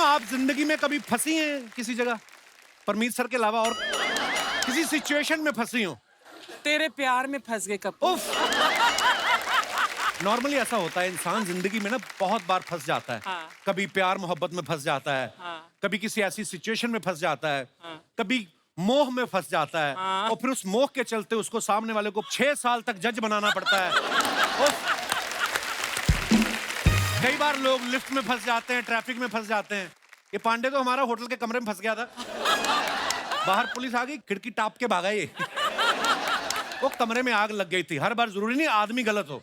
Madam आप जिंदगी में कभी फंसी हैं किसी जगह, परमीत सर के अलावा, और किसी सिचुएशन में फंसी हो? तेरे प्यार में फंस गए कपूर। नॉर्मली ऐसा होता है, इंसान जिंदगी में ना बहुत बार फंस जाता है। हाँ। कभी प्यार मोहब्बत में फंस जाता है, हाँ। कभी किसी ऐसी सिचुएशन में फंस जाता है, हाँ। कभी मोह में फंस जाता है, हाँ। और फिर उस मोह के चलते उसको सामने वाले को 6 साल तक जज बनाना पड़ता है। कई बार लोग लिफ्ट में फंस जाते हैं, ट्रैफिक में फंस जाते हैं। ये पांडे तो हमारा होटल के कमरे में फंस गया था, बाहर पुलिस आ गई, खिड़की टाप के भागा ये। वो कमरे में आग लग गई थी। हर बार जरूरी नहीं आदमी गलत हो,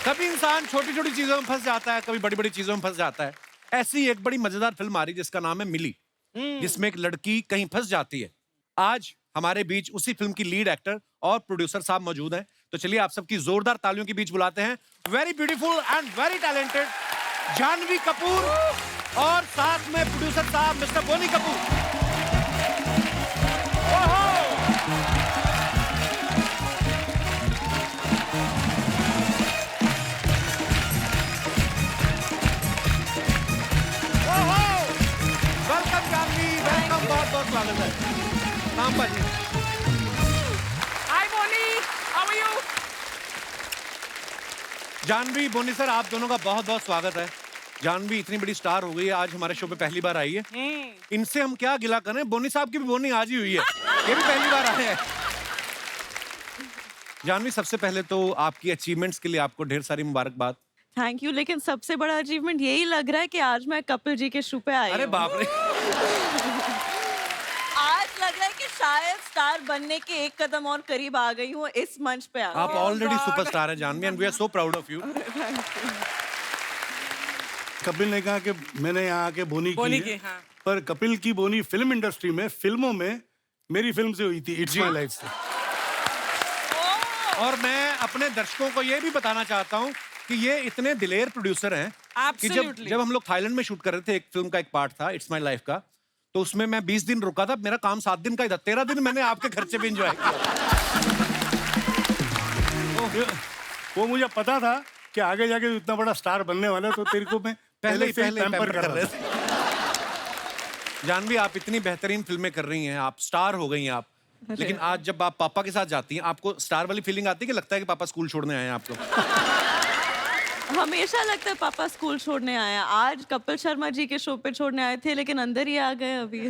कभी इंसान छोटी छोटी चीजों में फंस जाता है, कभी बड़ी बड़ी चीजों में फंस जाता है। ऐसी एक बड़ी मजेदार फिल्म आ रही जिसका नाम है मिली, जिसमें एक लड़की कहीं फंस जाती है। आज हमारे बीच उसी फिल्म की लीड एक्टर और प्रोड्यूसर साहब मौजूद हैं, तो चलिए आप सबकी जोरदार तालियों के बीच बुलाते हैं very beautiful and very talented Janhvi Kapoor और साथ में प्रोड्यूसर साहब mister Boney Kapoor. Welcome Janhvi, welcome, बहुत बहुत स्वागत है। नाम बाजी। Hi Boney, how are you? Janhvi, Boney sir, आप दोनों का बहुत बहुत स्वागत है। जानवी इतनी बड़ी स्टार हो गई है, आज हमारे शो पे पहली बार आई है। इनसे हम क्या गिला करें, बोनी साहब की भी बोनी आज ही हुई है, ये भी पहली बार आए हैं। जानवी, सबसे पहले तो आपकी अचीवमेंट्स के लिए आपको ढेर सारी मुबारकबाद। थैंक यू, लेकिन सबसे बड़ा अचीवमेंट यही लग रहा है कि आज मैं कपिल जी के शो पे आई अरे हूँ। बाप रे। आज लग रहा है कि शायद स्टार बनने के एक कदम और करीब आ गई हूँ इस मंच पे। आप ऑलरेडी सुपरस्टार हैं Janhvi, and we are so proud of you. Kapil ने कहा कि मैंने यहाँ आके बोनी बोनी की है, की, हाँ। पर कपिल की बोनी फिल्म इंडस्ट्री में, फिल्मों में मेरी फिल्म से हुई थी, इट्स माय लाइफ से। और मैं अपने दर्शकों को ये भी बताना चाहता हूँ कि ये इतने दिलेर प्रोड्यूसर हैं कि Absolutely. जब हम लोग थाईलैंड में शूट कर रहे थे, एक फिल्म का एक पार्ट था इट्स माय लाइफ का, तो उसमें मैं 20 दिन रुका था, मेरा काम 7 दिन का ही था, 13 दिन मैंने आपके खर्चे पे एंजॉय किया। वो मुझे पता था कि आगे जाके तू इतना बड़ा स्टार बनने वाला है, तो तेरे को मैं पहले ही से पैम्पर कर रहे था। थे। जानवी, आप इतनी बेहतरीन फिल्में कर रही हैं, आप स्टार हो गई हैं आप, लेकिन आज जब आप पापा के साथ जाती हैं, आपको स्टार वाली फीलिंग आती है कि लगता है कि पापा स्कूल छोड़ने आए हैं आपको? हमेशा लगता है पापा स्कूल छोड़ने आए हैं। आज कपिल शर्मा जी के शो पे छोड़ने आए थे, लेकिन अंदर ही आ गए अभी।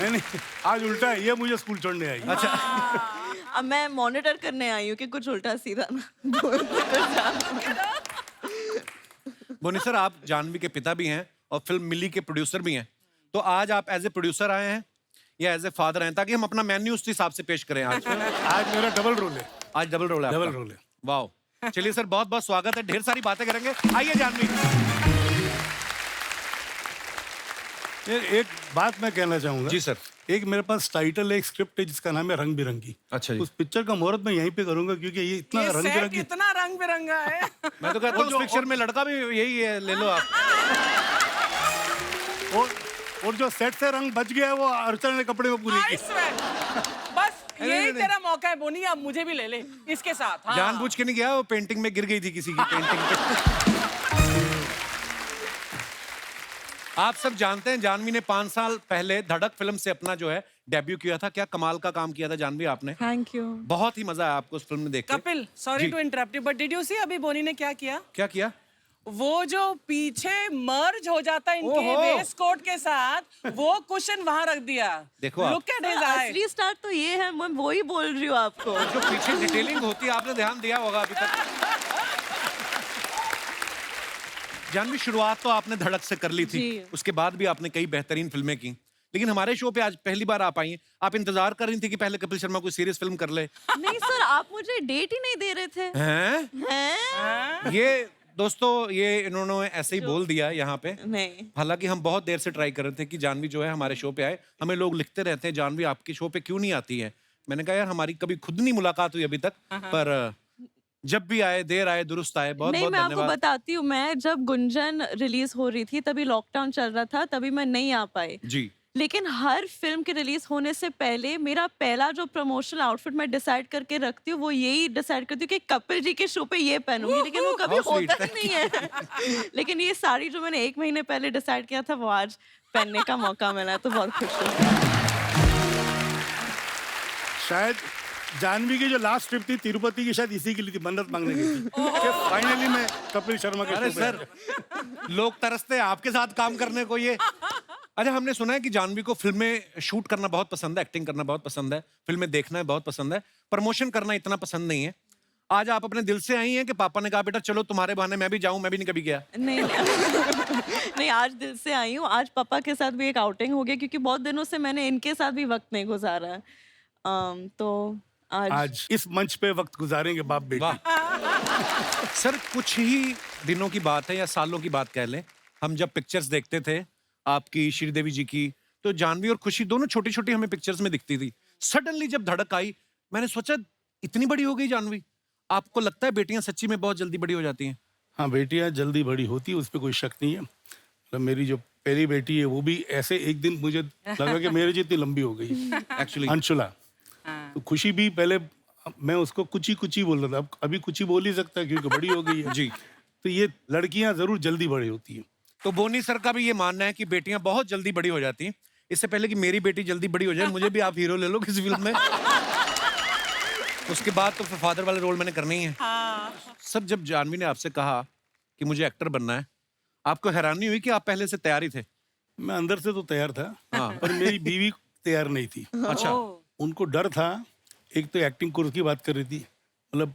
नहीं, आज उल्टा है, ये मुझे स्कूल छोड़ने आई। अच्छा। अब मैं मॉनिटर करने आई हूँ कि कुछ उल्टा सीधा ना। बोनी सर, आप जानवी के पिता भी हैं और फिल्म मिली के प्रोड्यूसर भी हैं, तो आज आप एज ए प्रोड्यूसर आए हैं या एज ए फादर हैं, ताकि हम अपना मेन्यू उस हिसाब से पेश करें आज? आज मेरा डबल रोल है। आज डबल रोल है आपका? डबल रोल है। वाओ, चलिए सर, बहुत बहुत स्वागत है, ढेर सारी बातें करेंगे। आइए जानवी। एक बात मैं कहना चाहूंगा। जी सर। एक मेरे पास टाइटल है, एक स्क्रिप्ट है जिसका नाम है रंग बिरंगी। अच्छा जी। उस पिक्चर का मुहूर्त मैं यहीं पे करूंगा, क्योंकि ये इतना रंग सेट बिरंगी। इतना रंग बिरंगा है। मैं तो कहता हूँ उस पिक्चर में लड़का भी यही है, ले लो आप। और जो सेट से रंग बच गया है, वो अर्चना ने कपड़े में पूरी I की। swear. बस यही नहीं। तेरा मौका है बोनी, अब मुझे भी ले ले इसके साथ। हाँ। जानबूझ के नहीं गया, वो पेंटिंग में गिर गई थी किसी की पेंटिंग पे। आप सब जानते हैं जानवी ने 5 साल पहले धड़क फिल्म से अपना जो है डेब्यू किया था। क्या कमाल का काम किया था जानवी आपने। Thank you. बहुत ही मजा आया आपको उस फिल्म में देख के। कपिल, सॉरी जी। To interrupt you, but did you see अभी बोनी ने क्या किया? क्या किया? वो जो पीछे मर्ज हो जाता है इनके ओहो। वेस्ट कोट के साथ, वो कुशन वहां रख दिया। देखो आप। लुक एट हिज आई। असली स्टार तो ये है, मैं वो ही बोल रही हूँ आपको। जो पीछे डिटेलिंग होती है, आपने ध्यान दिया होगा अभी तक। जानवी, शुरुआत तो आपने धड़क से कर ली थी, जी। उसके बाद भी आपने कई बेहतरीन फिल्में की, लेकिन हमारे शो पे आज पहली बार आप आई हैं। आप इंतजार कर रही थी कि पहले कपिल शर्मा कोई सीरियस फिल्म कर ले? नहीं सर, आप मुझे डेट ही नहीं दे रहे थे। हैं? हैं? ये दोस्तों, ये इन्होंने ऐसे ही बोल दिया यहाँ पे। नहीं। हालांकि हम बहुत देर से ट्राई कर रहे थे कि जानवी जो है हमारे शो पे आए। हमें लोग लिखते रहते हैं जानवी आपके शो पे क्यों नहीं आती है। मैंने कहा यार, हमारी कभी खुद नहीं मुलाकात हुई अभी तक, पर जब भी आए, देर आए दुरुस्त आए। बहुत नहीं, बहुत मैं आपको धन्यवाद। बताती हूँ, मैं जब गुंजन रिलीज हो रही थी तभी लॉकडाउन चल रहा था, तभी मैं नहीं आ पाई। जी। लेकिन हर फिल्म के रिलीज होने से पहले मेरा पहला जो प्रमोशनल आउटफिट मैं डिसाइड करके रखती हूँ वो यही डिसाइड करती हूँ कि कपिल जी के शो पे ये पहनूंगी, लेकिन वो कभी How sweet, होता ही नहीं है। लेकिन ये साड़ी जो मैंने 1 महीने पहले डिसाइड किया था वो आज पहनने का मौका मिला है, तो बहुत खुश हूँ। शायद जानवी की जो लास्ट ट्रिप थी तिरुपति की, शायद इसी के लिए थी, मन्नत मांगने की थी कि फाइनली मैं कपिल शर्मा के अरे शो पे सर, लोग तरसते हैं आपके साथ काम करने को। ये अच्छा, हमने सुना है कि जानवी को फिल्में शूट करना बहुत पसंद है, एक्टिंग करना बहुत पसंद है, फिल्में देखना बहुत पसंद है, प्रमोशन करना इतना पसंद नहीं है। आज आप अपने दिल से आई हैं कि पापा ने कहा बेटा चलो तुम्हारे बहाने मैं भी जाऊं, मैं भी नहीं कभी गया? नहीं नहीं, आज दिल से आई हूँ। आज पापा के साथ भी एक आउटिंग हो गया क्योंकि बहुत दिनों से मैंने इनके साथ भी वक्त नहीं गुजारा है। तो आज इस मंच पे वक्त गुजारेंगे बाप बेटी। वाह। सर, कुछ ही दिनों की बात है या सालों की बात कह लें, हम जब पिक्चर्स देखते थे आपकी, श्रीदेवी जी की, तो जानवी और खुशी दोनों छोटी छोटी हमें पिक्चर्स में दिखती थी। सडनली जब धड़क आई, मैंने सोचा इतनी बड़ी हो गई जानवी। आपको लगता है बेटियां सच्ची में बहुत जल्दी बड़ी हो जाती हैं? हाँ, बेटियां जल्दी बड़ी होती है, उस पर कोई शक नहीं है। मतलब मेरी जो पहली बेटी है वो भी ऐसे एक दिन मुझे लगा कि मेरे जितनी लंबी हो गई एक्चुअली अंशुला। तो खुशी भी पहले मैं उसको कुची कुची बोल रहा था, अब अभी कुची बोल ही सकता है क्योंकि बड़ी हो गई है जी। तो ये लड़कियां जरूर जल्दी बड़ी होती हैं। तो बोनी सर का भी ये मानना है कि बेटियां बहुत जल्दी बड़ी हो जाती हैं। इससे पहले कि मेरी बेटी जल्दी बड़ी हो जाए, मुझे भी आप हीरो ले लो किसी फिल्म में। उसके बाद तो फादर वाले रोल मैंने करना ही है। सर, जब जानवी ने आपसे कहा कि मुझे एक्टर बनना है, आपको हैरानी हुई कि आप पहले से तैयार ही थे? मैं अंदर से तो तैयार था, हाँ। पर मेरी बीवी तैयार नहीं थी। अच्छा। उनको डर था, एक तो एक्टिंग कोर्स की बात कर रही थी, मतलब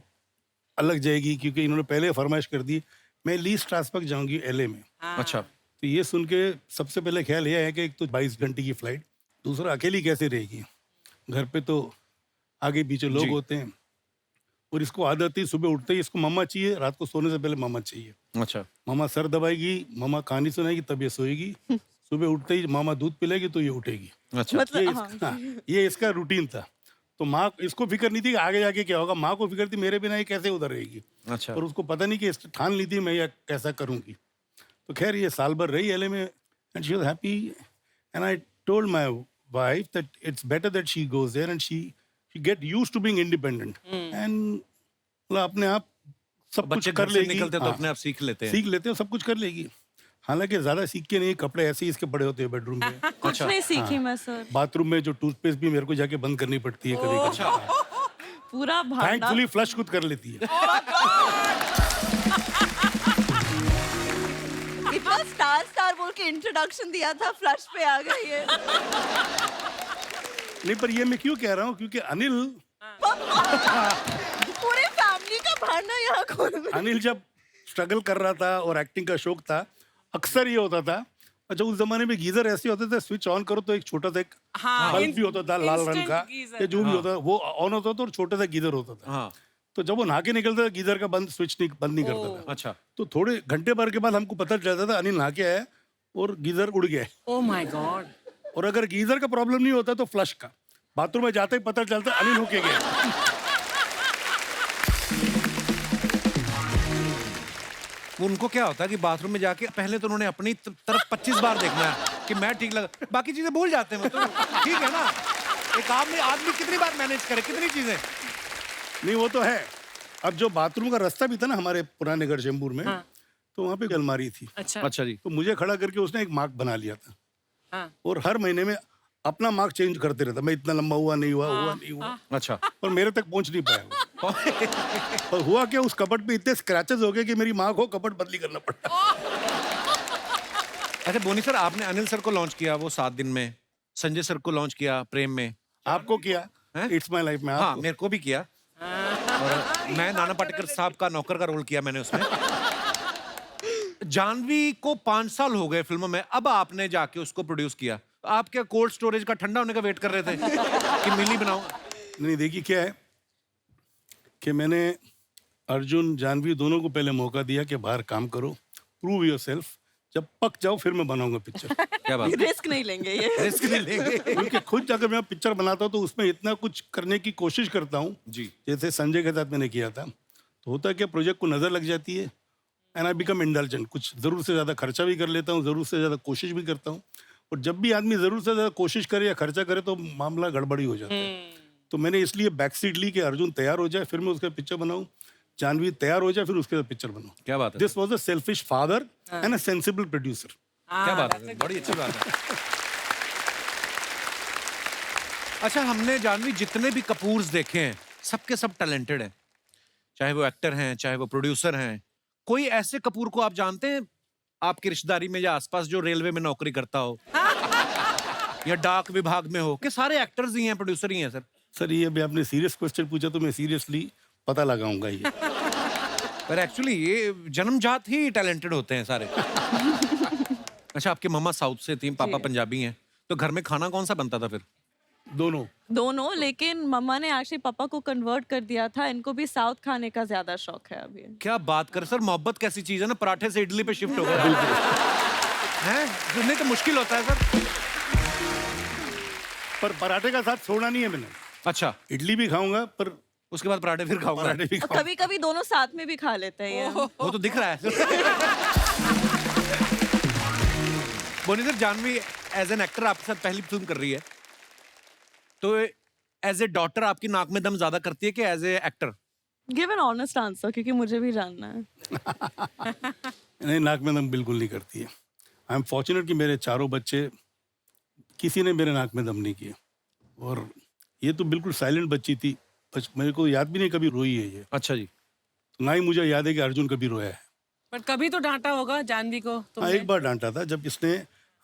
अलग जाएगी क्योंकि इन्होंने पहले फरमाइश कर दी मैं ली स्ट्रासबर्ग जाऊंगी LA में। अच्छा। तो ये सुन के सबसे पहले ख्याल ये है कि एक तो 22 घंटे की फ्लाइट, दूसरा अकेली कैसे रहेगी, घर पे तो आगे पीछे लोग जी। होते हैं, और इसको आदत थी सुबह उठते ही इसको मम्मा चाहिए, रात को सोने से पहले मम्मा चाहिए। अच्छा। मामा सर दबाएगी, मामा कहानी सुनाएगी तब ये सोएगी, सुबह उठते ही मामा दूध पिलाएगी तो ये उठेगी। अच्छा। मतलब ये हाँ। इसका, ये इसका रूटीन था। तो माँ इसको फिक्र नहीं थी कि आगे जाके क्या होगा, माँ को फिक्र थी मेरे बिना ये कैसे उधर रहेगी, अच्छा। और उसको पता नहीं कि ठान ली थी मैं ये कैसा करूंगी। तो खैर ये साल भर रही LA में, and she was happy, and I told my wife that it's better that she goes there and she get used to being independent, and मतलब अपने आप सब कुछ बच्चे कर घर से लेगी। निकलते तो हाँ, अपने आप सीख लेते हैं। सीख लेते हैं, सब कुछ कर लेगी। हालांकि ज्यादा सीख के नहीं, कपड़े ऐसे ही इसके पड़े होते हैं बेडरूम में। कुछ नहीं सीखी मैं सर, बाथरूम में जो टूथपेस्ट भी मेरे को जाके बंद करनी पड़ती है कभी कभी। पूरा भांडा। थैंकफुली फ्लश खुद कर लेती है। इतना स्टार स्टार बोल के इंट्रोडक्शन दिया था, फ्लश पे आ गई है। नहीं, पर ये मैं क्यों कह रहा हूँ क्योंकि अनिल पूरे फैमिली का भांडा यहाँ खोल। अनिल जब स्ट्रगल कर रहा था और एक्टिंग का शौक था, अक्सर ये होता था, अच्छा उस जमाने में गीजर ऐसे होते थे, स्विच ऑन करो तो एक छोटा सा एक बल्ब भी होता था लाल रंग का, गीजर। या जो भी होता वो ऑन होता था और छोटा सा गीजर होता था। हाँ। तो जब वो नहा के निकलता था गीजर का बंद स्विच नहीं बंद नहीं करता था। अच्छा। तो थोड़े घंटे भर के बाद हमको पता चलता था अनिल नहा के आया और गीजर उड़ गया है। Oh my God. और अगर गीजर का प्रॉब्लम नहीं होता तो फ्लश का, बाथरूम में जाते ही पता चलता अनिल होके गया। उनको क्या होता है कि बाथरूम में जाके पहले तो उन्होंने अपनी तरफ 25 बार देखना है कि मैं ठीक लगा, बाकी चीजें भूल जाते हैं। मतलब ठीक है ना, एक आदमी कितनी बार मैनेज करे कितनी चीजें। नहीं वो तो है। अब जो बाथरूम का रास्ता भी था ना हमारे पुराने घर चेंबूर में, तो वहाँ पे एक अलमारी थी। अच्छा। अच्छा जी। तो मुझे खड़ा करके उसने एक मार्क बना लिया था, हाँ। और हर महीने में अपना मार्क चेंज करते रहता, मैं इतना लंबा हुआ नहीं हुआ, हुआ नहीं हुआ, अच्छा। पर मेरे तक पहुंच नहीं पाया वो। पर हुआ क्या, उस कपट पे इतने स्क्रैचेस हो गए कि मेरी माँ को कपट बदली करना पड़ा। अच्छा बोनी सर, आपने अनिल सर को लॉन्च किया वो 7 दिन में, संजय सर को लॉन्च किया प्रेम में, आपको किया हैं? इट्स माय लाइफ में हाँ आपको। मेरे को भी किया, और मैं नाना पाटेकर साहब का नौकर का रोल किया मैंने उसमें। जानवी को 5 साल हो गए फिल्म में, अब आपने जाके उसको प्रोड्यूस किया। आप क्या कोल्ड स्टोरेज का ठंडा होने का वेट कर रहे थे कि मिली बनाऊं? नहीं देखिए क्या है कि मैंने अर्जुन जानवी दोनों को पहले मौका दिया कि बाहर काम करो, प्रूव योरसेल्फ, जब पक जाओ फिर मैं बनाऊंगा पिक्चर। क्या बात, रिस्क नहीं लेंगे ये। रिस्क नहीं लेंगे। क्योंकि खुद अगर मैं पिक्चर बनाता हूँ तो उसमें इतना कुछ करने की कोशिश करता हूँ, जी। जैसे संजय के साथ मैंने किया था। तो होता है कि प्रोजेक्ट को नजर लग जाती है, एंड आई बिकम इंडल्जेंट, कुछ जरूर से ज्यादा खर्चा भी कर लेता हूँ, जरूर से ज्यादा कोशिश भी करता हूँ, और जब भी आदमी जरूर से ज्यादा कोशिश करे या खर्चा करे तो मामला गड़बड़ी हो जाता है। तो मैंने इसलिए बैक सीट ली कि अर्जुन तैयार हो जाए फिर मैं उसका पिक्चर बनाऊं, जानवी तैयार हो जाए फिर उसके साथ पिक्चर बनाऊं। क्या बात है, this was a selfish father and a sensible producer. क्या बात है, बड़ी अच्छी बात है। अच्छा, हमने जानवी जितने भी कपूर्स देखे हैं सबके सब टैलेंटेड हैं, चाहे वो एक्टर हैं चाहे वो प्रोड्यूसर हैं। कोई ऐसे कपूर को आप जानते हैं आपकी रिश्तेदारी में या आसपास जो रेलवे में नौकरी करता हो या डाक विभाग में हो, कि सारे एक्टर्स ही हैं प्रोड्यूसर ही हैं? सर ये भी आपने सीरियस क्वेश्चन पूछा तो मैं सीरियसली पता लगाऊंगा ये। पर एक्चुअली ये जन्मजात ही टैलेंटेड होते हैं सारे। अच्छा, आपकी मम्मा साउथ से थी, पापा पंजाबी हैं, तो घर में खाना कौन सा बनता था फिर? दोनों, लेकिन मम्मा ने एक्चुअली पापा को कन्वर्ट कर दिया था। इनको भी साउथ खाने का ज्यादा शौक है अभी। क्या बात कर सर, मोहब्बत कैसी चीज है ना, पराठे से इडली पे शिफ्ट हो गया हैं, नहीं तो मुश्किल होता है सर। पर पराठे का साथ छोड़ना नहीं है मैंने। अच्छा, इडली भी खाऊंगा पर उसके बाद पराठे फिर खाऊंगा। पराठे भी खाऊंगा। कभी कभी दोनों साथ में भी खा लेते हैं ये। वो तो दिख रहा है। Boney sir, Janhvi as an actor आपके साथ पहली फिल्म कर रही है, तो एज ए डॉटर आपकी नाक में दम ज्यादा करती है कि as a actor? Give an honest answer, क्योंकि मुझे भी जानना है। नहीं, नाक में दम बिल्कुल नहीं करती है। आई एम फॉर्चुनेट कि मेरे चारों बच्चे किसी ने मेरे नाक में दम नहीं किया, और ये तो बिल्कुल साइलेंट बच्ची थी। मेरे को याद भी नहीं कभी रोई है ये। अच्छा जी। तो ना ही मुझे याद है कि अर्जुन कभी रोया है। पर कभी तो डांटा होगा जानवी को हाँ, तुमने? एक बार डांटा था जब इसने,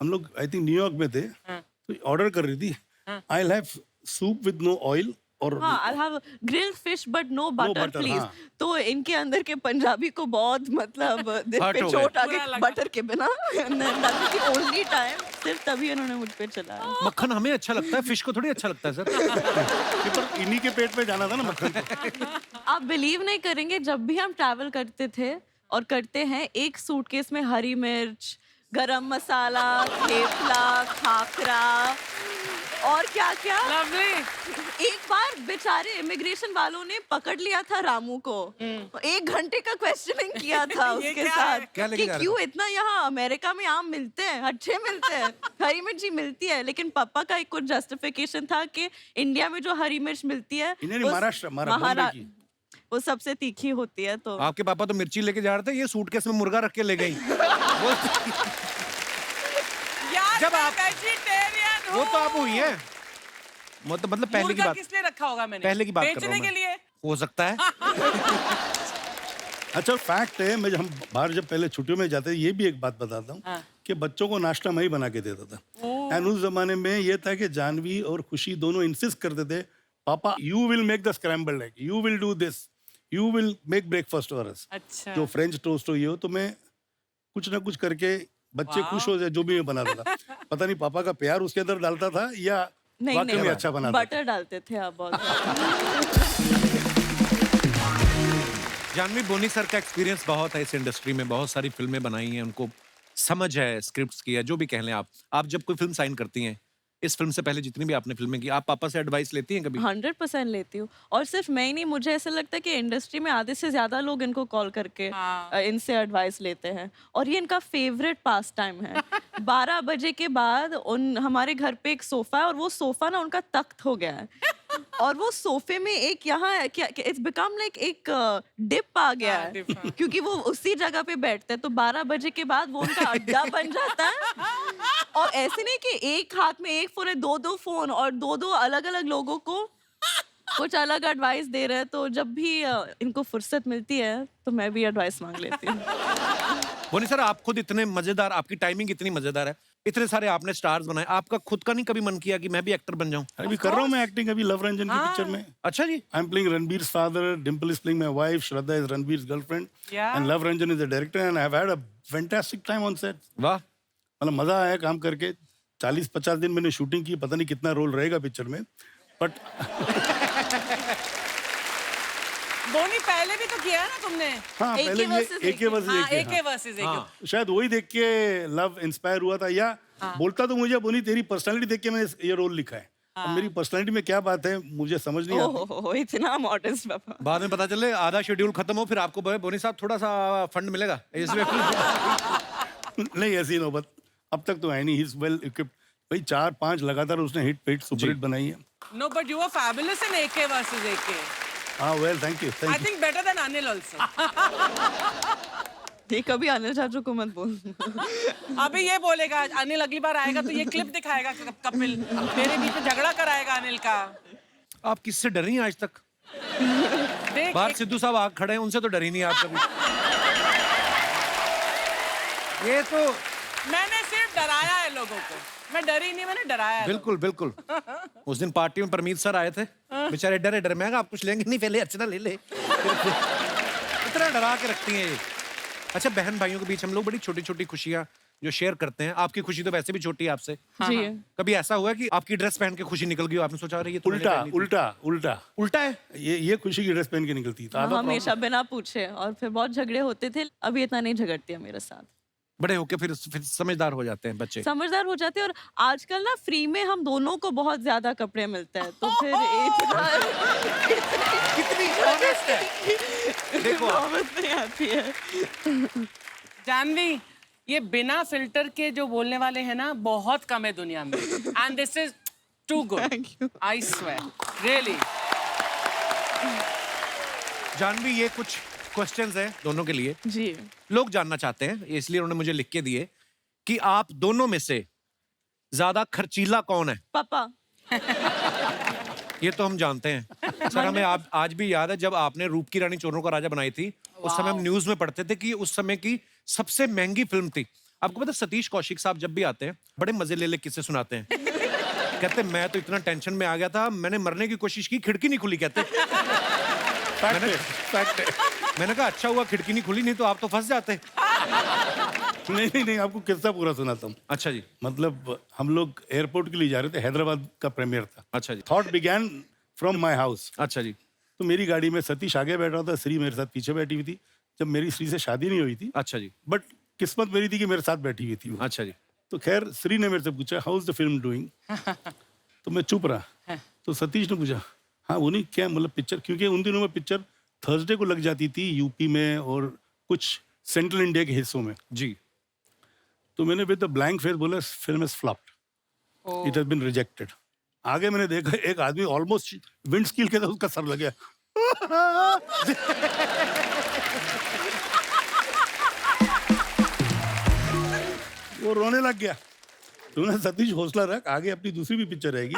हम लोग आई थिंक न्यूयॉर्क में थे, तो ऑर्डर कर रही थी I will have soup with no oil और हाँ, I'll have grilled fish but no butter, butter, please। हाँ। तो इनके अंदर के पंजाबी को बहुत मतलब दिल हर्ट पे हो चोट गए। आ बुरा गई लगा। बटर के बिना। ओनली टाइम सिर्फ तभी उन्होंने मुझ पे चलाया। मक्खन हमें अच्छा लगता है, फिश को थोड़ी अच्छा लगता है सर। पर इन्हीं के पेट में जाना था ना मक्खन को। आप बिलीव नहीं करेंगे, जब भी हम ट्रैवल करते थे और करते हैं, एक सूटकेस में हरी मिर्च, गरम मसाला, थेपला, खाखरा और क्या क्या। लवली। एक बार बेचारे इमिग्रेशन वालों ने पकड़ लिया था रामू को, 1 घंटे का क्वेश्चनिंग किया था ये उसके क्या साथ है? क्या लेके कि जा रहे क्यों इतना यहाँ अमेरिका में आम मिलते हैं, अच्छे मिलते हैं, हरी मिर्ची मिलती है, लेकिन पापा का एक कुछ जस्टिफिकेशन था कि इंडिया में जो हरी मिर्च मिलती है इन्हें नहीं, महाराष्ट्र, बॉम्बे की। वो सबसे तीखी होती है। तो आपके पापा तो मिर्ची लेके जा रहे थे, ये सूटकेस में मुर्गा रख के ले गई। यार जब मैं आप- वेजिटेरियन हूँ। वो तो आप हुई है, मतलब पहले की मुर्गा बात, किस लिए रखा होगा मैंने? पहले की बात कर रहा बेचने हूँ के मैं। लिए। हो सकता है। अच्छा, फैक्ट है, मैं हम बाहर जब पहले छुट्टियों में जाते थे, ये भी एक बात बताता हूँ हाँ। कि बच्चों को नाश्ता मैं ही बना के देता था। एंड उस जमाने में ये था कि जानवी और खुशी दोनों इंसिस्ट करते थे, पापा you will make the scrambled egg, you will do this, you will make breakfast for us. अच्छा। जो फ्रेंच टोस्ट हो ये हो, तो मैं कुछ ना कुछ करके बच्चे खुश हो जाए जो भी मैं बनाता था। पता नहीं पापा का प्यार उसके अंदर डालता था या नहीं वाकई में नहीं, अच्छा बनाता था। बटर डालते थे आप बहुत ज्यादा। जानवी, बोनी सर का एक्सपीरियंस बहुत है इस इंडस्ट्री में, बहुत सारी फिल्में बनाई हैं, उनको समझ है स्क्रिप्ट्स की है, जो भी कह लें आप जब कोई फिल्म साइन करती हैं, इस फिल्म से पहले जितनी भी आपने फिल्में की, आप पापा से एडवाइस लेती हैं कभी? 100% लेती हूँ, और सिर्फ मैं ही नहीं, मुझे ऐसा लगता है कि इंडस्ट्री में आधे से ज्यादा लोग इनको कॉल करके हाँ। इनसे एडवाइस लेते हैं, और ये इनका फेवरेट पास टाइम है। 12 बजे के बाद हमारे घर पे एक सोफा है, और वो सोफा ना उनका तख्त हो गया है, और वो सोफे में एक यहाँ क्या इट्स बिकम लाइक एक डिप आ गया हाँ, है, dip, हाँ। क्योंकि वो उसी जगह पे बैठते हैं, तो 12 बजे के बाद वो उनका अड्डा बन जाता है। और ऐसे नहीं कि एक हाथ में एक फोन है, 2-2 फोन, और 2-2 अलग-अलग लोगों को कुछ अलग एडवाइस दे रहे हैं। तो जब भी इनको फुर्सत मिलती है तो मैं भी एडवाइस मांग लेती हूँ। बोनी सर, आप खुद इतने मजेदार, आपकी टाइमिंग इतनी मजेदार है, इतने सारे आपने स्टार्स बनाए, आपका खुद का नहीं कभी मन किया कि मैं भी एक्टर बन जाऊं? अभी कर रहा हूँ मैं एक्टिंग, अभी लव रंजन की पिक्चर में अच्छा जी। I am playing Ranbir's father, Dimple is playing my wife, Shraddha is Ranbir's girlfriend, Yeah. And Luv Ranjan is the director, and I have had a fantastic time on set. वाह। मतलब मजा आया काम करके। 40-50 दिन मैंने शूटिंग की, पता नहीं कितना रोल रहेगा पिक्चर में, बट बोनी पहले भी तो किया है ना तुमने? हाँ, AK पहले versus ये AK versus हाँ, AK, AK versus AK। हाँ। शायद वही देख के लव इंस्पायर हुआ था, या बोलता तो मुझे बोनी तेरी पर्सनालिटी देख के मैंने ये रोल लिखा है। अब मेरी पर्सनालिटी में क्या बात है मुझे समझ नहीं आती। ओह, इतना मॉडर्न पापा। बाद में पता चले आधा शेड्यूल खत्म हो, फिर आपको बोनी साहब थोड़ा सा फंड मिलेगा इसमें। नहीं, ऐसी नौबत अब तक तो है नहीं, ही इज वेल इक्विप्ड। भाई 4-5 लगातार उसने हिट सुपर हिट बनाई है। No, but you were fabulous in AK versus AK. हाँ, well thank you I think better than Anil also. ये कभी अनिल चाचू को मत बोल। अभी ये बोलेगा अनिल अगली बार आएगा तो ये क्लिप दिखाएगा कपिल मेरे बीच में झगड़ा कराएगा अनिल का। आप किससे डरी हैं आज तक? देख बाहर सिद्धू साहब आग खड़े हैं, उनसे तो डरी नहीं आप कभी। ये तो मैंने सिर्फ डराया है लोगों को, मैं डरी नहीं, मैंने डराया है। बिल्कुल बिल्कुल। उस दिन पार्टी में परमीत सर आए थे, बेचारे डरे डरे, मैं आप कुछ लेंगे नहीं, पहले अर्चना ले ले। इतना डरा के रखती हैं ये। अच्छा, बहन भाइयों के बीच हम लोग बड़ी छोटी छोटी खुशियां जो शेयर करते हैं। आपकी खुशी तो वैसे भी छोटी है आपसे। जी कभी ऐसा हुआ कि आपकी ड्रेस पहन के खुशी निकल गई हो, आपने सोचा रही है उल्टा उल्टा उल्टा उल्टा है? ये खुशी की ड्रेस पहन के निकलती था। हमेशा बिना पूछे, और फिर बहुत झगड़े होते थे। अभी इतना नहीं झगड़ती है मेरे साथ। बड़े होके फिर समझदार हो जाते हैं बच्चे। समझदार हो जाते हैं, और आजकल ना फ्री में हम दोनों को बहुत ज्यादा कपड़े मिलते हैं, तो फिर इतना कितनी ऑनेस्ट है। देखो नौबत नहीं आती है। जानवी, ये बिना फिल्टर के जो बोलने वाले हैं ना बहुत कम है दुनिया में। And this is too good, I swear, really. Janhvi, ये कुछ क्वेश्चंस हैं दोनों के लिए। जी लोग जानना चाहते हैं, इसलिए उन्होंने मुझे लिख के दिए कि आप दोनों में से ज्यादा खर्चीला कौन है? पापा। ये तो हम जानते हैं सर। हमें आज भी याद है जब आपने रूप की रानी चोरों का राजा बनाई थी, उस समय हम न्यूज में पढ़ते थे कि उस समय की सबसे महंगी फिल्म थी। आपको पता, सतीश कौशिक साहब जब भी आते हैं बड़े मजे ले किस्से सुनाते हैं। कहते मैं तो इतना टेंशन में आ गया था, मैंने मरने की कोशिश की, खिड़की नहीं खुली। कहते मैंने कहा अच्छा हुआ खिड़की नहीं खुली, नहीं तो आप तो फंस जाते। नहीं, आपको किस्सा पूरा सुनाता हूँ। अच्छा जी। मतलब हम लोग एयरपोर्ट के लिए जा रहे थे, हैदराबाद का प्रीमियर था। अच्छा जी। That began from my house. अच्छा जी। तो मेरी गाड़ी में सतीश आगे बैठा था, श्री मेरे साथ पीछे बैठी हुई थी। जब मेरी श्री से शादी नहीं हुई थी। अच्छा जी। बट किस्मत मेरी थी कि मेरे साथ बैठी हुई थी वो। अच्छा जी। तो खैर श्री ने मेरे से पूछा how is the film doing. तो मैं चुप रहा। तो सतीश ने पूछा हाँ वो नहीं क्या मतलब पिक्चर, क्योंकि उन दिनों में पिक्चर थर्सडे को लग जाती थी यूपी में और कुछ सेंट्रल इंडिया के हिस्सों में जी। तो मैंने विद द ब्लैंक फेस बोला film is flopped, it has been rejected. आगे मैंने देखा एक आदमी ऑलमोस्ट विंड स्कील के साथ उसका सर लग गया। वो रोने लग गया। तूने सतीश हौसला रख, आगे अपनी दूसरी भी पिक्चर रहेगी।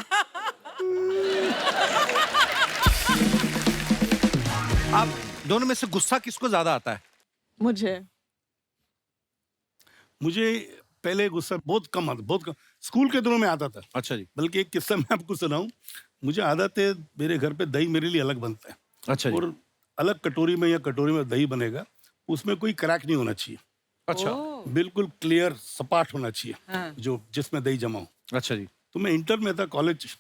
आप दोनों में से गुस्सा किसको ज्यादा आता है? मुझे पहले गुस्सा बहुत कम आता, बहुत कम। स्कूल के दिनों में आता था। अच्छा जी। बल्कि एक किस्सा मैं आपको सुनाऊं। मुझे आदत है, मेरे घर पे दही मेरे लिए अलग बनता है। अच्छा जी। और अलग कटोरी में या कटोरी में दही बनेगा, उसमें कोई क्रैक नहीं होना चाहिए। अच्छा। बिल्कुल क्लियर सपाट होना चाहिए। हाँ। जो जिसमें दही जमा हो। अच्छा जी। तो मैं इंटर में था, कॉलेज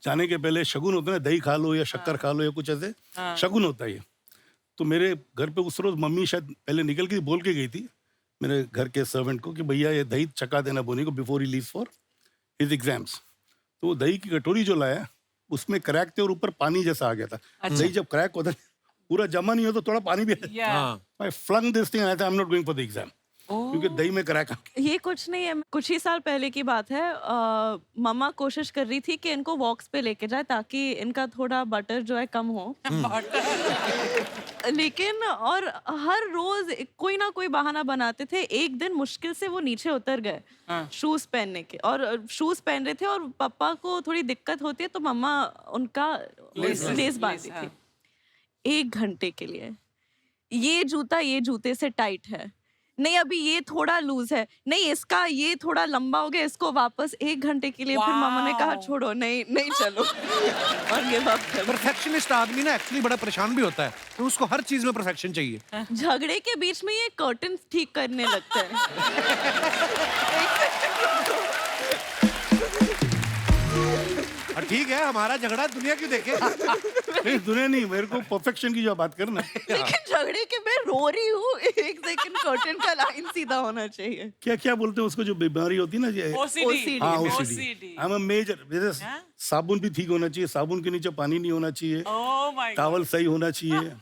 जाने के पहले शगुन होता है, दही खा लो या शक्कर खा लो या कुछ ऐसे शगुन होता है ये। तो मेरे घर पे उस रोज मम्मी शायद पहले निकल के बोल के गई थी मेरे घर के सर्वेंट को कि भैया ये दही चका देना बोनी को before he leaves for his exams. तो वो दही की कटोरी जो लाया उसमें क्रैक थे और ऊपर पानी जैसा आ गया था। दही जब क्रैक होता है पूरा जमा नहीं हो तो थोड़ा पानी भी I flung this thing, I am not going for the exam, क्योंकि दही में क्रैक आ गया। ये कुछ नहीं है, कुछ ही साल पहले की बात है। मम्मा कोशिश कर रही थी कि इनको वॉक्स पे लेके जाए ताकि इनका थोड़ा बटर जो है कम हो। लेकिन और हर रोज कोई ना कोई बहाना बनाते थे। एक दिन मुश्किल से वो नीचे उतर गए शूज पहनने के, और शूज पहन रहे थे और पापा को थोड़ी दिक्कत होती है तो मम्मा उनका लेस बांधती थी। 1 घंटे के लिए ये जूता ये जूते से टाइट है, नहीं अभी ये थोड़ा लूज है, नहीं इसका ये थोड़ा लंबा हो गया, इसको वापस 1 घंटे के लिए। फिर मामा ने कहा छोड़ो, नहीं चलो। और गिव अप कर। परफेक्शनिस्ट आदमी ना एक्चुअली बड़ा परेशान भी होता है, तो उसको हर चीज में परफेक्शन चाहिए। झगड़े के बीच में ये कर्टन ठीक करने लगते हैं। ठीक है, हमारा झगड़ा दुनिया क्यों देखे? नहीं दुनिया नहीं, मेरे को परफेक्शन की जो बात करना। लेकिन झगड़े के मैं रो रही हूँ, 1 सेकंड कर्टन का लाइन सीधा होना चाहिए। क्या बोलते हैं उसको जो बीमारी होती है ना ये OCD। हाँ OCD। आई एम मेजर, जैसे साबुन भी ठीक होना चाहिए, साबुन के नीचे पानी नहीं होना चाहिए, Oh my God। टॉवल सही होना चाहिए।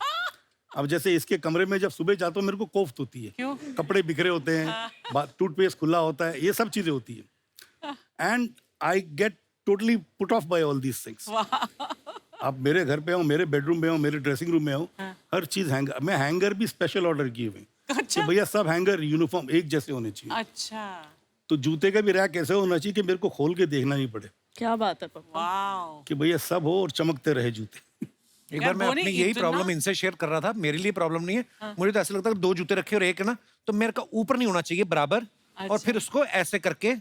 अब जैसे इसके कमरे में जब सुबह जाता हूँ मेरे को कोफ्त होती है, क्यों? कपड़े बिखरे होते हैं, टूथपेस्ट खुला होता है, ये सब चीजें होती है, and I get totally put off by all these things. आप मेरे घर पे हो, मेरे बेडरूम में हो, मेरे ड्रेसिंग रूम में हो, हर चीज हैंगर, मैं हैंगर भी स्पेशल ऑर्डर किए हुए कि भैया सब हैंगर यूनिफॉर्म एक जैसे होने चाहिए। अच्छा, तो जूते का भी रैक ऐसे होना चाहिए कि मेरे को खोल के देखना नहीं पड़े, क्या बात है पापा। वाओ। कि भैया सब हो और चमकते रहे जूते। एक यार बार मैं धोनी अपनी यही इतना- प्रॉब्लम इनसे शेयर कर रहा था। मेरे लिए प्रॉब्लम नहीं है, मुझे तो ऐसा लगता है कि 2 जूते रखे और एक है ना, तो मेरे का ऊपर नहीं होना चाहिए बराबर, और फिर उसको ऐसे करके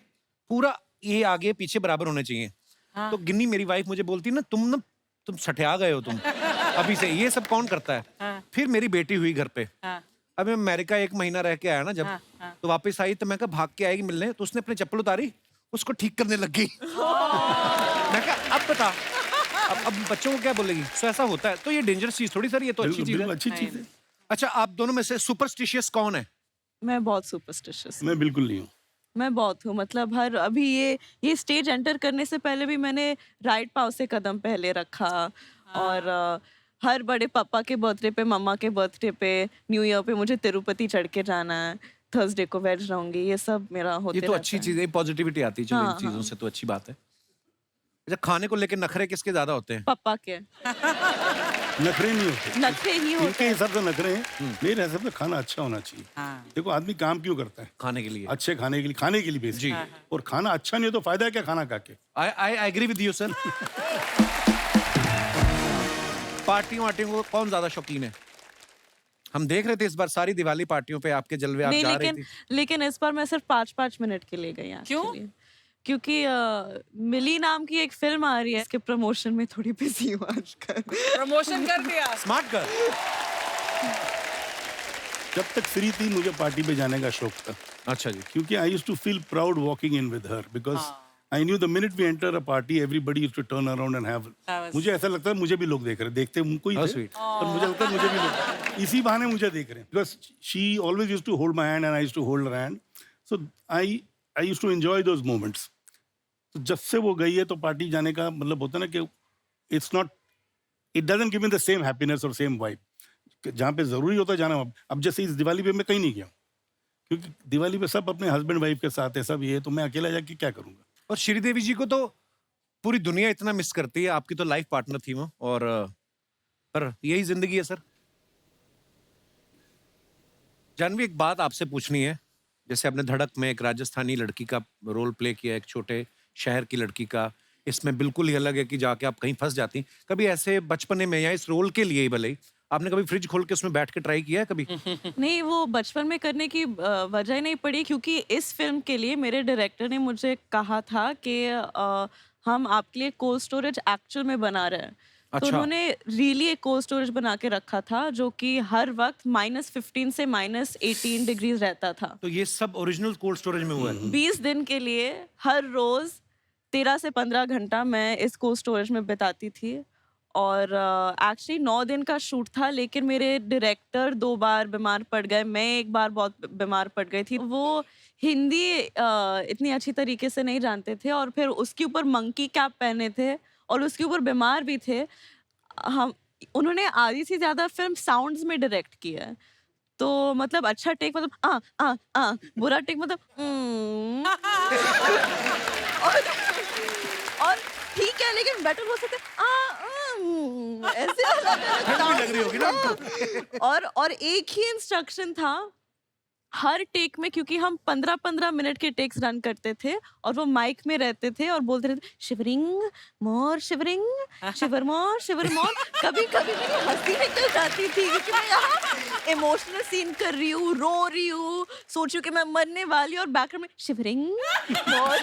पूरा ये आगे पीछे बराबर होने चाहिए। तो गिन्नी मेरी वाइफ मुझे बोलती ना तुम सठिया गए हो तुम अभी से, ये सब कौन करता है। फिर मेरी बेटी हुई घर पे, अब मैं अमेरिका 1 महीना रह के आया ना जब, तो वापस आई तो मैं कहा भाग के आएगी मिलने, तो उसने अपनी चप्पल उतारी, उसको ठीक करने लग गई। मैं कहा अब बता, अब बच्चों को क्या बोलेगी। सो ऐसा होता है, तो ये डेंजरस चीज थोड़ी सर, ये तो अच्छी बिल्कुल चीज बिल्कुल है। अच्छी चीज है। अच्छा, आप दोनों में से सुपरस्टिशियस कौन है? मैं बहुत सुपरस्टिशियस, मैं बिल्कुल नहीं हूँ। मैं बहुत हूँ। मतलब हर अभी ये स्टेज एंटर करने से पहले भी मैंने राइट पाँव से कदम पहले रखा, और हर बड़े पापा के बर्थडे पे, मम्मा के बर्थडे पे, न्यू ईयर पे मुझे तिरुपति चढ़ के जाना है, थर्सडे को वेज रहूंगी, ये सब मेरा होते ये तो रहता अच्छी है। चीज है, पॉजिटिविटी आती है चलो इन हाँ, चीजों हाँ। से, तो अच्छी बात है। अच्छा, खाने को लेकर नखरे किसके ज्यादा होते हैं? पापा के नखरे नहीं होते, नखरे ही होते इनके हैं। हिसाब से नखरे हैं, मेरे हिसाब से खाना अच्छा होना चाहिए। हाँ। देखो आदमी काम क्यों करता है? खाने के लिए। अच्छे खाने के लिए, खाने के लिए बेसिक। जी। और खाना अच्छा नहीं हो तो फायदा है क्या खाना खा के? I agree with you sir. पार्टियों को कौन ज्यादा शौकीन है? हम देख रहे थे इस बार सारी दिवाली पार्टियों पे आपके जलवे, आप नहीं, जा रही थी। लेकिन इस बार मैं सिर्फ 5-5 मिनट के लिए गई क्यों? actually। क्योंकि मिली नाम की एक फिल्म आ रही है, इसके प्रमोशन में थोड़ी बिजी हूँ आजकल। प्रमोशन कर दिया। Smart girl. जब तक फ्री थी मुझे पार्टी पे जाने का शौक था, अच्छा जी। क्योंकि I used to feel proud walking in with her, because I knew the minute we enter a party everybody used to turn around and have, मुझे ऐसा लगता है मुझे भी लोग देख रहे, देखते उनको ही How थे, sweet. पर मुझे लगता है मुझे भी लोग इसी बहाने मुझे देख रहे हैं, because she always used to hold my hand and I used to hold her hand, so I used to enjoy those moments. तो जब से वो गई है तो पार्टी जाने का मतलब होता है ना कि it's not, it doesn't give me the same happiness और सेम वाइब। जहाँ पे जरूरी होता है जाना, अब जैसे इस दिवाली पे मैं कहीं नहीं गया, क्योंकि दिवाली पे सब अपने हस्बैंड वाइफ के साथ है, सब ये, तो मैं अकेला जाके क्या करूंगा। और श्रीदेवी जी को तो पूरी दुनिया इतना मिस करती है, आपकी तो लाइफ पार्टनर थी वो, और पर यही जिंदगी है सर। जानवी, एक बात आपसे पूछनी है। जैसे आपने धड़क में एक राजस्थानी लड़की का रोल प्ले किया, एक छोटे शहर की लड़की का, इसमें बिल्कुल ही अलग है कि जाके आप कहीं फंस जाती। कभी ऐसे बचपने में या इस रोल के लिए ही भले ही आपने कभी फ्रिज खोल के उसमें बैठ के ट्राई किया है कभी? नहीं, वो बचपन में करने की वजह ही नहीं पड़ी, क्योंकि इस फिल्म के लिए मेरे डायरेक्टर ने मुझे कहा था कि हम आपके लिए कोल्ड स्टोरेज एक्चुअल में बना रहे हैं। तो अच्छा। उन्होंने रियली एक कोल्ड स्टोरेज बना के रखा था, जो कि हर वक्त -15 से -18 डिग्रीज रहता था। तो ये सब ओरिजिनल कोल्ड स्टोरेज में हुआ है? 20 दिन के लिए हर रोज 13 से 15 घंटा मैं इस कोल्ड स्टोरेज में बिताती थी। और एक्चुअली 9 दिन का शूट था, लेकिन मेरे डायरेक्टर 2 बार बीमार पड़ गए, मैं एक बार बहुत बीमार पड़ गई थी। वो हिंदी इतनी अच्छी तरीके से नहीं जानते थे, और फिर उसके ऊपर मंकी कैप पहने थे, और उसके ऊपर बीमार भी थे। हम उन्होंने आधी से ज्यादा फिल्म साउंड्स में डायरेक्ट किया है। तो मतलब अच्छा टेक मतलब बुरा टेक मतलब और ठीक है, लेकिन बेटर हो सकते ऐसे ठंड भी लग रही होगी ना आपको? और एक ही इंस्ट्रक्शन था हर टेक में, क्योंकि हम 15-15 मिनट के टेक्स रन करते थे, और वो माइक में रहते थे और बोलते रहते शिवरिंग मोर, शिवरिंग शिवर मोर। कभी कभी मेरी हंसी निकल जाती थी, क्योंकि मैं यहाँ इमोशनल सीन कर रही हूँ, रो रही हूँ, सोचू कि मैं मरने वाली, और बैकग्राउंड में शिवरिंग मोर,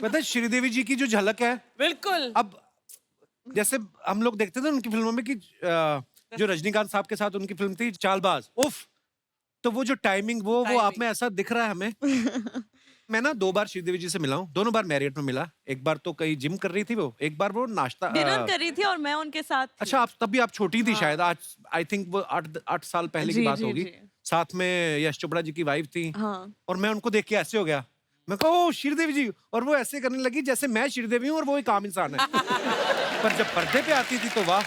पता है श्रीदेवी जी की जो झलक है, बिल्कुल। अब जैसे हम लोग देखते थे उनकी फिल्मों में कि जो रजनीकांत साहब के साथ उनकी फिल्म थी चालबाज, उफ, तो वो जो टाइमिंग वो आप में ऐसा दिख रहा है हमें। मैं ना 2 बार श्रीदेवी जी से मिला हूँ, दोनों बार मैरियट में मिला। एक बार तो कहीं जिम कर रही थी वो, एक बार वो नाश्ता डिनर कर रही थी और मैं उनके साथ थी। अच्छा, आप तब भी आप छोटी थी शायद, आज आई थिंक वो 8 साल पहले की जी, बात जी, होगी। जी। साथ में यश चोपड़ा जी की वाइफ थी, हाँ। और मैं उनको देख के ऐसे हो गया। मैं कहा ओ श्रीदेवी जी, और वो ऐसे करने लगी जैसे मैं श्रीदेवी हूँ और वो एक आम इंसान है। पर जब पर्दे पे आती थी तो वाह,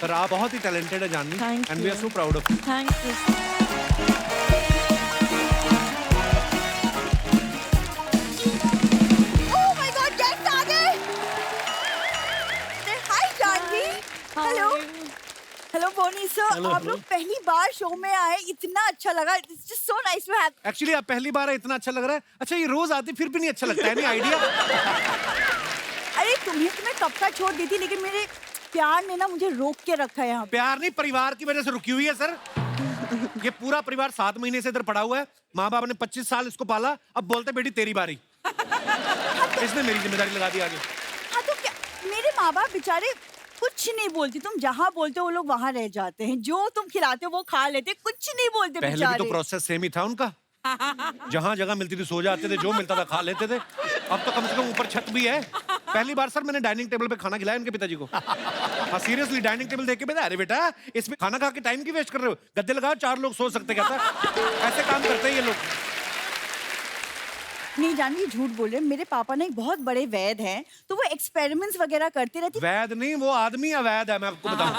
पर आप बहुत ही टैलेंटेड है Janhvi, Thank and we are you. So proud of you. Thank you. Oh my God, guests आ गए। Hi Janhvi. Hello. Hello Boney sir, Hello, आप hello. लोग पहली बार शो में आए, इतना अच्छा लगा। It's just so nice to have। Actually आप पहली बार है, इतना अच्छा लग रहा है। अच्छा ये रोज आती फिर भी नहीं अच्छा लगता है, नहीं आइडिया। अरे तुम्हें कब का छोड़ दी थी, लेकिन मेरे प्यार ने ना मुझे रोक के रखा है यहाँ पे। प्यार नहीं, परिवार की वजह से रुकी हुई है सर। ये पूरा परिवार 7 महीने से इधर पड़ा हुआ है, माँ बाप ने 25 साल इसको पाला, अब बोलते बेटी तेरी बारी। इसने मेरी जिम्मेदारी लगा दी आगे। हाँ तो क्या, मेरे माँ बाप बेचारे कुछ नहीं बोलती, तुम जहाँ बोलते हो वो लोग वहाँ रह जाते हैं, जो तुम खिलाते हो वो खा लेते, कुछ नहीं बोलते पहले भी बेचारे। तो प्रोसेस सेम ही था उनका, जहाँ जगह मिलती थी सो जाते थे, जो मिलता था खा लेते थे। अब तो कम से कम ऊपर छत भी है। पहली बार सर मैंने डाइनिंग टेबल पे खाना खिलाया उनके पिताजी को। हाँ सीरियसली, डाइनिंग टेबल देख के बताया, अरे बेटा इसमें खाना खा के टाइम की वेस्ट कर रहे हो, गद्दे लगाओ 4 लोग सो सकते, कहता ऐसे काम करते हैं ये लोग। नहीं जानवी, झूठ बोल रहे हैं। मेरे पापा ना एक बहुत बड़े वैद हैं, तो वो एक्सपेरिमेंट्स वगैरह करते रहते। वैद नहीं, वो आदमी अवैध है, मैं आपको बताऊं।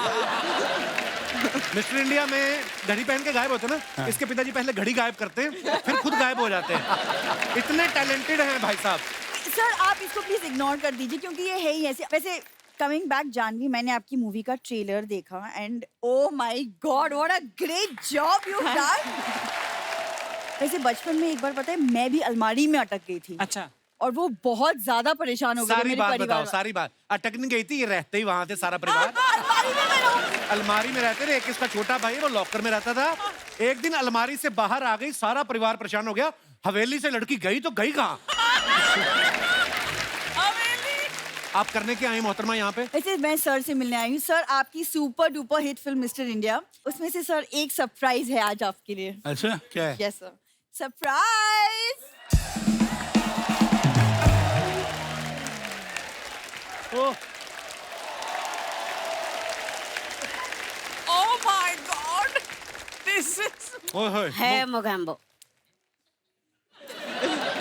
मिस्टर इंडिया में घड़ी पहन के गायब होते ना, इसके पिताजी पहले घड़ी गायब करते हैं, फिर खुद गायब हो जाते हैं। इतने टैलेंटेड हैं भाई साहब। सर आप इसको प्लीज इग्नोर कर दीजिए, क्योंकि ये है ही ऐसे। वैसे कमिंग बैक जानवी, मैंने आपकी मूवी का ट्रेलर देखा and oh my God what a great job you done. वैसे बचपन में एक बार पता है मैं भी अलमारी में अटक गई थी। अच्छा। और वो बहुत ज्यादा परेशान हो गए सारी मेरे बात परिवार बताओ, वाले। सारी बात। अटक नहीं गई थी, ये रहते ही वहां थे सारा परिवार। अलमारी में मैं रहूं। अलमारी में रहते थे, एक इसका छोटा भाई वो लॉकर में रहता था। एक दिन अलमारी से बाहर आ गई, सारा परिवार परेशान हो गया। हवेली से लड़की गई तो गई कहाँ? आप करने के आए मोहतरमा यहाँ पे? वैसे मैं सर से मिलने आई हूँ। सर आपकी super duper hit film mister India, उसमें से सर एक सरप्राइज है आज आपके लिए। अच्छा क्या है? Yes sir, surprise. Oh, Oh my God! This is. ओए होए। है मोगैम्बो।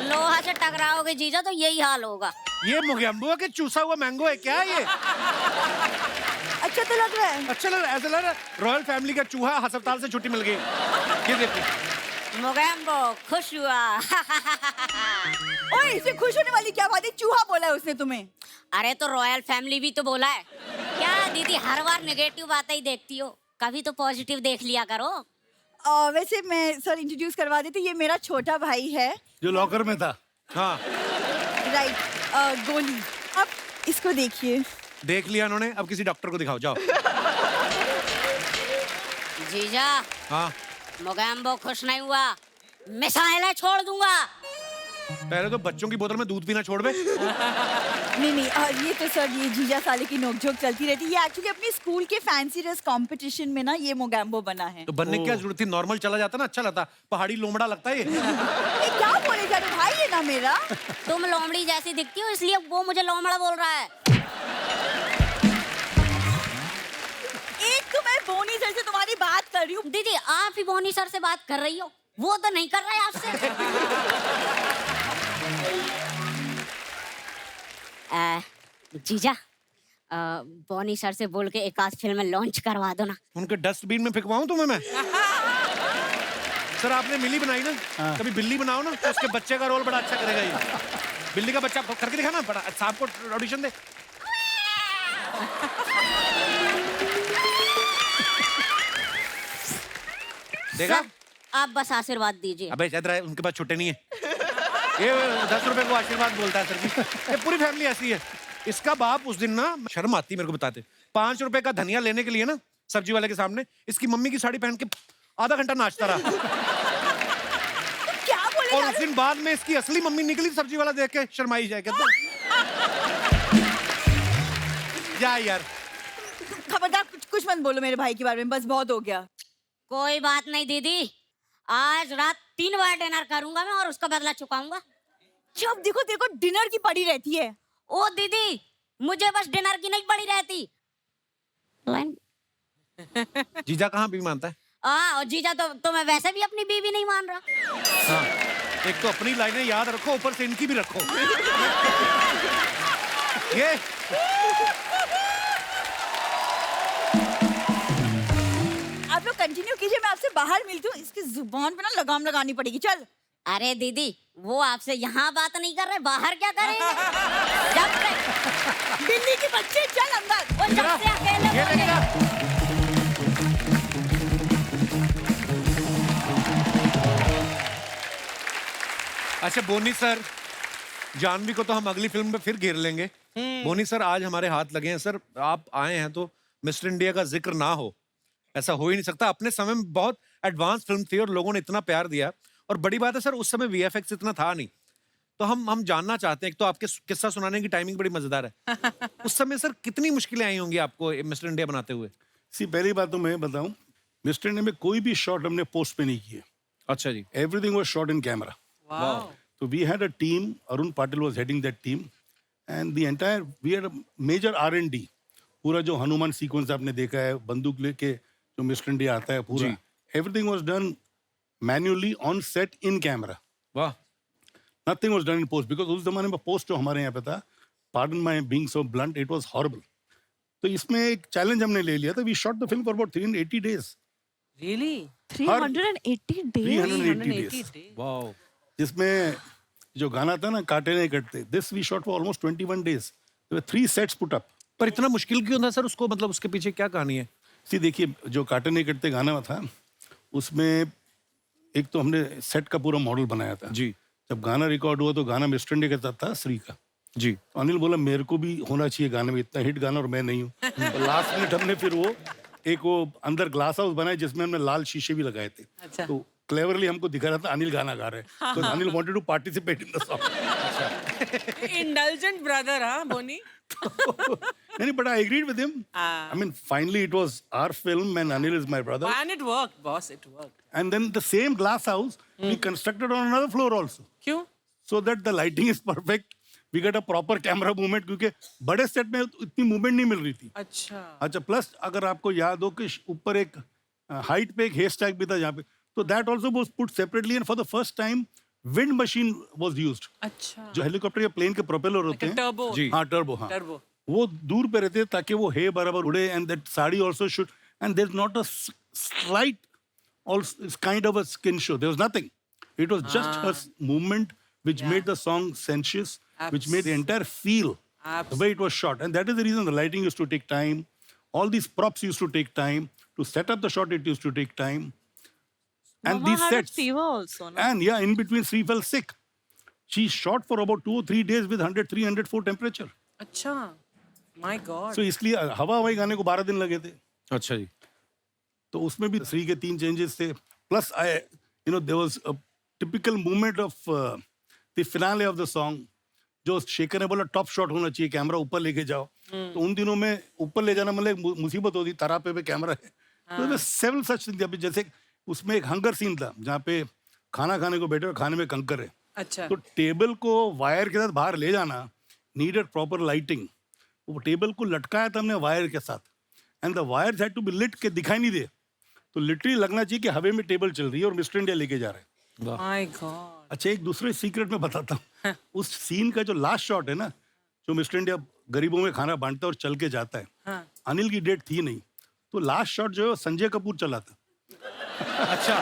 लोहा से टकराओगे जीजा तो यही हाल होगा। ये मोगैम्बो है कि चूसा हुआ मैंगो है क्या ये? अच्छा तो लग रहा है। अच्छा लग रहा है, ऐसा लग रहा है रॉयल फैमिली का चूहा अस्पताल से छुट्टी मिल गई। ये देखो, मोगैम्बो खुश हुआ। ओए इसमें खुश होने वाली क्या बात है, चूहा बोला है उसने तुम्हें। अरे तो रॉयल फैमिली भी तो बोला है। क्या दीदी हर बार नेगेटिव बातें ही देखती हो, कभी तो पॉजिटिव देख लिया करो। वैसे मैं सर इंट्रोड्यूस करवा देती, ये मेरा छोटा भाई है। जो लॉकर में था। हाँ राइट, गोली। अब इसको देखिए। देख लिया उन्होंने, अब किसी डॉक्टर को दिखाओ जाओ। जीजा हाँ मोगैम्बो खुश नहीं हुआ, मिसाइलें छोड़ दूंगा। पहले तो बच्चों की बोतल में दूध पीना छोड़ बे। नहीं, ये तो सर ये जीजा साले की नोकझोंक चलती रहती है। ये एक्चुअली अपने स्कूल के फैंसी ड्रेस कंपटीशन में ना ये मोगैम्बो बना है। तो बनने की क्या जरूरत थी, नॉर्मल चला जाता ना, अच्छा लगता। पहाड़ी लोमड़ा लगता है ये। ये क्या बोले जा रहे हो भाई, ये ना मेरा। तुम लोमड़ी जैसी दिखती हो इसलिए वो मुझे लोमड़ा बोल रहा है। एक तो मैं बोनी सर से तुम्हारी बात कर रही हूँ। दीदी आप ही बोनी सर से बात कर रही हो, वो तो नहीं कर रहा है आपसे। जीजा बोनी सर से बोल के एक आध फिल्म लॉन्च करवा दो ना। उनके डस्टबिन में फेंकवाऊं तुम्हें मैं? सर आपने मिली बनाई ना, कभी बिल्ली बनाओ ना, तो उसके बच्चे का रोल बड़ा अच्छा करेगा ये। बिल्ली का बच्चा करके दिखा ना, बड़ा साहब को ऑडिशन दे। देखा? सब आप बस आशीर्वाद दीजिए। अबे इधर उनके पास छुट्टे नहीं है। ये 10 रुपए को आशीर्वाद बोलता है सर जी। ये पूरी फैमिली ऐसी है। इसका बाप उस दिन ना, शर्म आती मेरे को बताते, 5 रुपए का धनिया लेने के लिए ना सब्जी वाले के सामने इसकी मम्मी की साड़ी पहन के आधा घंटा नाचता रहा। क्या बोले और जा उस रहे दिन बाद में इसकी असली मम्मी निकली सब्जी वाला देख के शर्माई जाए, कहता जा यार। हो? खबरदार कुछ मत बोलो मेरे भाई के बारे में, बस बहुत हो गया। कोई बात नहीं दीदी, आज रात 3 बार डिनर करूंगा मैं और उसका बदला चुकाऊंगा। जब देखो तेरे को डिनर की पड़ी रहती है। ओ दीदी मुझे बस डिनर की नहीं पड़ी रहती। लाइन जीजा कहाँ भी मानता है? और जीजा तो मैं वैसे भी अपनी बीवी नहीं मान रहा। हाँ एक तो अपनी लाइनें याद रखो, ऊपर से इनकी भी रखो। ये आप लोग कंटिन्यू कीजिए, मैं आपसे बाहर मिलती हूँ। इसकी जुबान पे ना लगाम लगानी पड़ेगी। चल अरे दीदी, वो आपसे यहाँ बात नहीं कर रहे, बाहर क्या करेंगे? जब से दिल्ली के बच्चे, चल अंदर। वो जब से अकेले ये बोले। लगेगा। अच्छा बोनी सर, जानवी को तो हम अगली फिल्म में फिर घेर लेंगे। बोनी सर, आज हमारे हाथ लगे हैं सर, आप आए हैं तो मिस्टर इंडिया का जिक्र ना हो, ऐसा हो ही नहीं सकता। अपने समय में बहुत एडवांस फिल्म थी और लोगों ने इतना प्यार दिया, और बड़ी बात है सर, उस समय वीएफएक्स इतना था नहीं। तो हम जानना चाहते हैं, एक तो आपके किस्सा सुनाने की टाइमिंग बड़ी मजेदार है। उस समय सर कितनी मुश्किलें आई होंगी आपको मिस्टर इंडिया बनाते हुए? पहली बात तो मैं बताऊं, मिस्टर इंडिया में कोई भी शॉट हमने पोस्ट पे नहीं किए। अच्छा जी। Everything was shot in camera. Wow. So we had a team. Arun Patil was heading that team, and the entire we had a major R&D. पूरा जो हनुमान सीक्वेंस आपने देखा है, बंदूक लेके जो मिस्टर इंडिया आता है पूरा, जी। everything was done manually on set in camera. वाह। Nothing was done in post because उस जमाने में पोस्ट जो हमारे यहाँ पे था, pardon my being so blunt, it was horrible. तो इसमें एक चैलेंज हमने ले लिया था. We shot the film for about 380 days. Really? 380 days. 380 days. वाह। जिसमें जो गाना था ना, काटे नहीं कटते, this we shot for almost 21 days. There were 3 sets put up. पर इतना मुश्किल क्यों था सर उसको, मतलब उसके पीछे क्या कहानी है? देखिए, जो काटे नहीं कटते गाना था, उसमें एक तो हमने सेट का पूरा मॉडल बनाया था जी। जब गाना रिकॉर्ड हुआ तो गाना मिस्टर इंडिया के साथ था, श्री का। जी। तो अनिल बोला मेरे को भी होना चाहिए गाने में, इतना हिट गाना और मैं नहीं हूँ। तो लास्ट मिनट हमने फिर वो अंदर ग्लास हाउस बनाया जिसमें हमने लाल शीशे भी लगाए थे। अच्छा। तो क्लेवरली हमको दिखा रहा था अनिल गाना गा रहे हैं, तो Anil wanted to participate in the song. Indulgent brother, huh, Boni? नहीं, but I agreed with him. I mean, finally it was our film and Anil is my brother. And it worked, boss. It worked. And then the same glass house we constructed on another floor also, क्यों? so that the lighting is perfect. We get a proper camera movement क्योंकि बड़े set में इतनी movement नहीं मिल रही थी। अच्छा। अच्छा, प्लस अगर आपको याद हो कि ऊपर एक हाइट पे एक हेयर स्टैक भी था जहाँ पे, तो that also was put separately and for the first time wind machine was used. अच्छा। जो हेलीकॉप्टर या प्लेन के प्रोपेलर होते हैं, टर्बो। जी। हाँ टर्बो, हाँ टर्बो। वो दूर पे रहते हैं ताकि वो हे बराबर उड़े, and that sari also should, and there is not a slight also it's kind of a skin show. There was nothing. It was just her movement which made the song sensuous, which made the entire feel the way it was shot. And that is the reason the lighting used to take time. All these props used to take time. To set up the shot, it used to take time. And Mama these had a sets. fever also, no? And yeah, in between, Sri fell sick. She shot for about 2 or 3 days with 103, 104 temperature. अच्छा। My God. So इसलिए हवा हवाई गाने को 12 दिन लगे थे. अच्छा जी। तो उसमें भी श्री के 3 चेंजेस थे, plus there was a typical movement of the finale of the song, जो शेखर ने बोला टॉप शॉट होना चाहिए, कैमरा ऊपर लेके जाओ। तो उन दिनों में ऊपर ले जाना मतलब एक मुसीबत होती, तरापे पे कैमरा है। तो सेवरल सच थिंग्स। अभी जैसे उसमें एक हंगर सीन था जहाँ पे खाना खाने को बैठे और खाने में कंकर है, अच्छा। तो टेबल को वायर के साथ बाहर ले जाना नीडेड प्रॉपर लाइटिंग। वो टेबल को लटकाया था हमने वायर के साथ, and the wire had to be lit के दिखाई नहीं दे, तो लिटरली लगना चाहिए कि हवे में टेबल चल रही है और मिस्टर इंडिया लेके जा रहे हैं। My God. अच्छा, एक दूसरे सीक्रेट में बताता हूँ। उस सीन का जो लास्ट शॉट है ना, जो मिस्टर इंडिया गरीबों में खाना बांटता है और चल के जाता है, हाँ। अनिल की डेट थी नहीं, तो लास्ट शॉट जो है वो संजय कपूर चला था। अच्छा।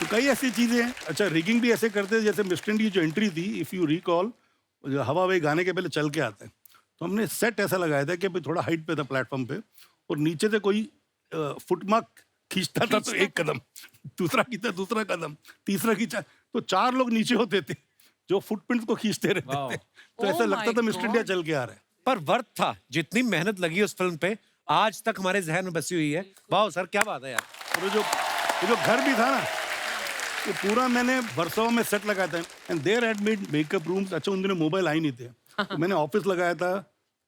तो कई ऐसी चीजें हैं। अच्छा, रिगिंग भी ऐसे करते हैं जैसे मिस्टर इंडिया जो एंट्री थी, इफ यू रिकॉल, हवा हवाई गाने के पहले चल के आता है, तो हमने सेट ऐसा लगाया था कि भाई थोड़ा हाइट पे था प्लेटफॉर्म पे, और नीचे से कोई फुटमार्क खींचता था तो एक कदम, दूसरा खींचा दूसरा कदम, तीसरा खींचा, तो 4 लोग नीचे होते थे जो फुटप्रिंट्स को खींचते रहते थे। तो ऐसा Oh लगता my था मिस्टर God. इंडिया चल के आ रहा है। पर वर्थ था, जितनी मेहनत लगी उस फिल्म पे आज तक हमारे जहन में बसी हुई है। वाह सर, क्या बात है यार। और वो जो घर भी था ना, ये पूरा मैंने वर्सोवा में सेट लगाया था, and there had made makeup rooms. अच्छा, उन दिनों मोबाइल आई नहीं थे, तो मैंने ऑफिस लगाया था,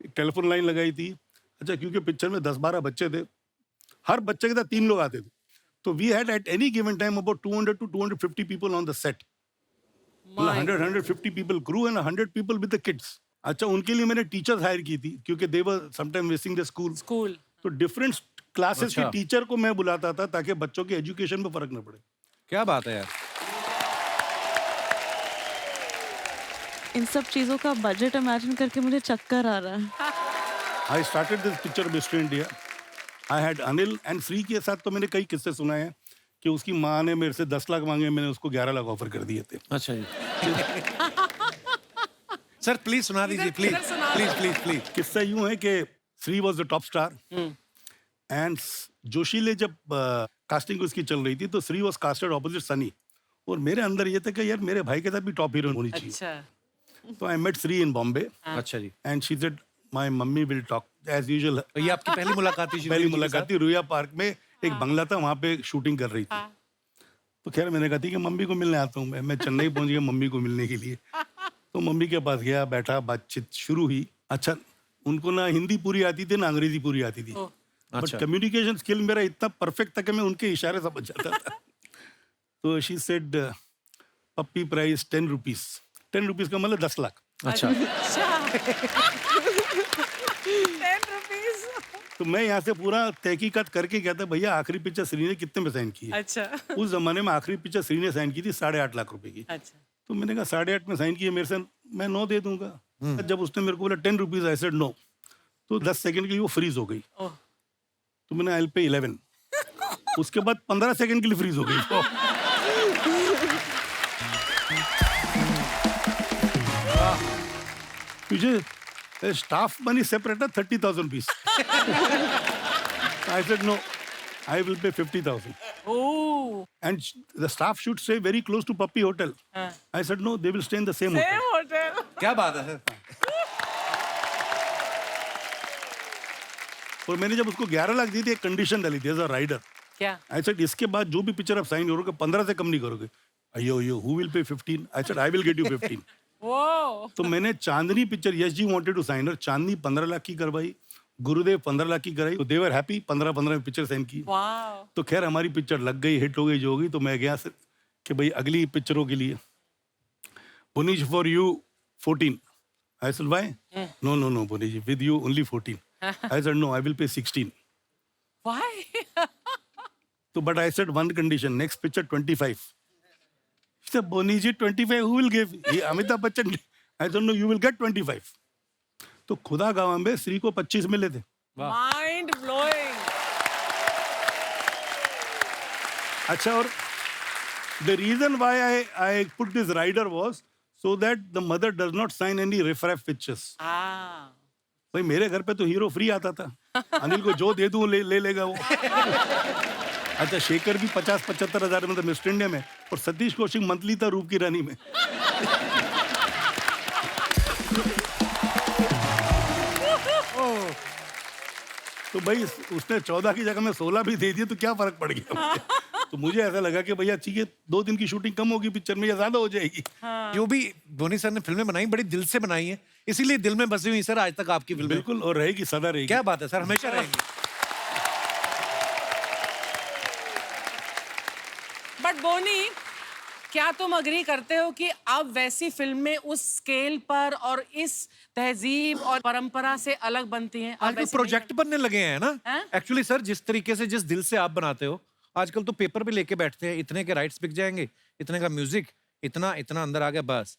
एक टेलीफोन लाइन लगाई थी। अच्छा, क्योंकि पिक्चर में 10-12 बच्चे थे, हर बच्चे के साथ 3 लोग आते थे, तो we had at any given time about 200 to 250 people on the set. 100-150 people crew and 100 people with the kids. अच्छा, उनके लिए मैंने टीचर्स हायर की थी क्योंकि they were sometime missing the school. School. तो डिफरेंट क्लासेस के अच्छा। टीचर को मैं बुलाता था ताकि बच्चों के एजुकेशन में फर्क न पड़े। क्या बात है यार। इन सब चीजों का बजट इमेजिन करके मुझे चक्कर आ रहा है। I started this picture mister India. I had Anil and Shri के साथ तो मैंने कई किस्से सुनाए हैं कि उसकी माँ ने मेरे से 10 लाख मांगे, मैंने उसको 11 लाख ऑफर कर दिए थे। अच्छा जी। सर प्लीज सुना दीजिए, प्लीज इधर सुना प्लीज प्लीज प्लीज। किस्सा यूं है कि Shri was the top star and जोशीले जब कास्टिंग उसकी चल रही थी तो Shri was casted opposite Sunny, और मेरे अंदर ये था कि यार मेरे भाई के साथ भी टॉप हीरो होनी चाहिए। अच्छा तो I met Shri in Bombay अच्छा जी। And she said my mummy will talk as usual. तो ये आपकी पहली मुलाकात थी? पहली मुलाकात थी रुया पार्क में, एक बंगला था वहाँ पे शूटिंग कर रही थी। तो खैर मैंने कहा थी कि मम्मी को मिलने आता हूँ मैं चेन्नई पहुंच गया मम्मी को मिलने के लिए। तो मम्मी के पास गया, बैठा, बातचीत शुरू हुई। अच्छा, उनको ना हिंदी पूरी आती थी ना अंग्रेजी पूरी आती थी, बट अच्छा। कम्युनिकेशन कम्युनिकेशन स्किल मेरा इतना परफेक्ट था कि मैं उनके इशारे समझ जाता था। तो she said puppy price 10 rupees. 10 rupees का मतलब 10 लाख। अच्छा 10 रुपीस। तो मैं यहाँ से पूरा तहकीकात करके कहता भैया आखिरी पिक्चर श्री ने कितने में साइन की है। अच्छा उस जमाने में आखिरी पिक्चर श्री ने साइन की थी 8.5 लाख रुपए की। अच्छा तो मैंने कहा 8.5 में साइन किए मेरे से, मैं 9 दे दूंगा। जब उसने मेरे को बोला 10 रुपीज, आई सेड नो। तो 10 सेकंड के लिए वो फ्रीज हो गई। ओह तो मैंने आई विल पे 11। उसके बाद 15 सेकंड के लिए फ्रीज हो गई। तुझे स्टाफ मनी सेपरेट है 30,000 rupees. I said no, I will pay 50,000 oh and the staff should stay very close to Puppy Hotel. I said no, they will stay in the same hotel. Same hotel. क्या बात है sir. और मैंने जब उसको 11 लाख दी थी एक condition डाली थी एज अ राइडर। क्या आई सेड इसके बाद जो भी पिक्चर आप साइन करोगे 15 से कम नहीं करोगे। अयो who will pay 15? I said I will get you 15। वो तो मैंने Chandni picture, Yash ji wanted to sign, Chandni 15 lakh की करवाई, गुरुदेव 15 लाख की कराई। तो देवर हैप्पी, 15 में पिक्चर साइन की। वाओ तो खैर हमारी पिक्चर लग गई, हिट हो गई, जो हो गई। तो मैं गया सर कि भाई अगली पिक्चरों के लिए पुनीश for you 14। I said why? No no no पुनीश, with you only 14। I said no, I will pay 16। Why तो but I said one condition, next picture 25। Boney ji 25 who will give? ये Amitabh Bachchan. I said no, you will get 25। तो खुदा गवाह में श्री को 25 मिले थे। Mind blowing. अच्छा, और the reason why I put this rider was so that the mother does not sign any riffraff pictures. भाई मेरे घर पे तो हीरो फ्री आता था, अनिल को जो दे दूं ले लेगा वो। अच्छा, शेखर भी 50-75 हजार में था मिस्टर इंडिया में, और सतीश कौशिक मंथली था रूप की रानी में। तो भाई उसने 14 की जगह में 16 भी दे दिए तो क्या फर्क पड़ गया मुझे? तो मुझे ऐसा लगा कि भैया ठीक है 2 दिन की शूटिंग कम होगी पिक्चर में या ज्यादा हो जाएगी। जो भी धोनी सर ने फिल्में बनाई बड़ी दिल से बनाई है, इसीलिए दिल में बसी हुई सर आज तक आपकी फिल्में। बिल्कुल, और रहेगी, सदा रहेगी। क्या बात है सर, हमेशा रहेंगी। बट बोनी, क्या तुम अग्री करते हो कि अब वैसी फिल्में उस स्केल पर और इस तहजीब और परंपरा से अलग बनती हैं? अब आजकल वैसी प्रोजेक्ट बनने लगे हैं ना। हैं? एक्चुअली सर, जिस तरीके से जिस दिल से आप बनाते हो, आजकल तो पेपर पे लेके बैठते हैं, इतने के राइट्स बिक जाएंगे, इतने का म्यूजिक, इतना इतना अंदर आ गया, बस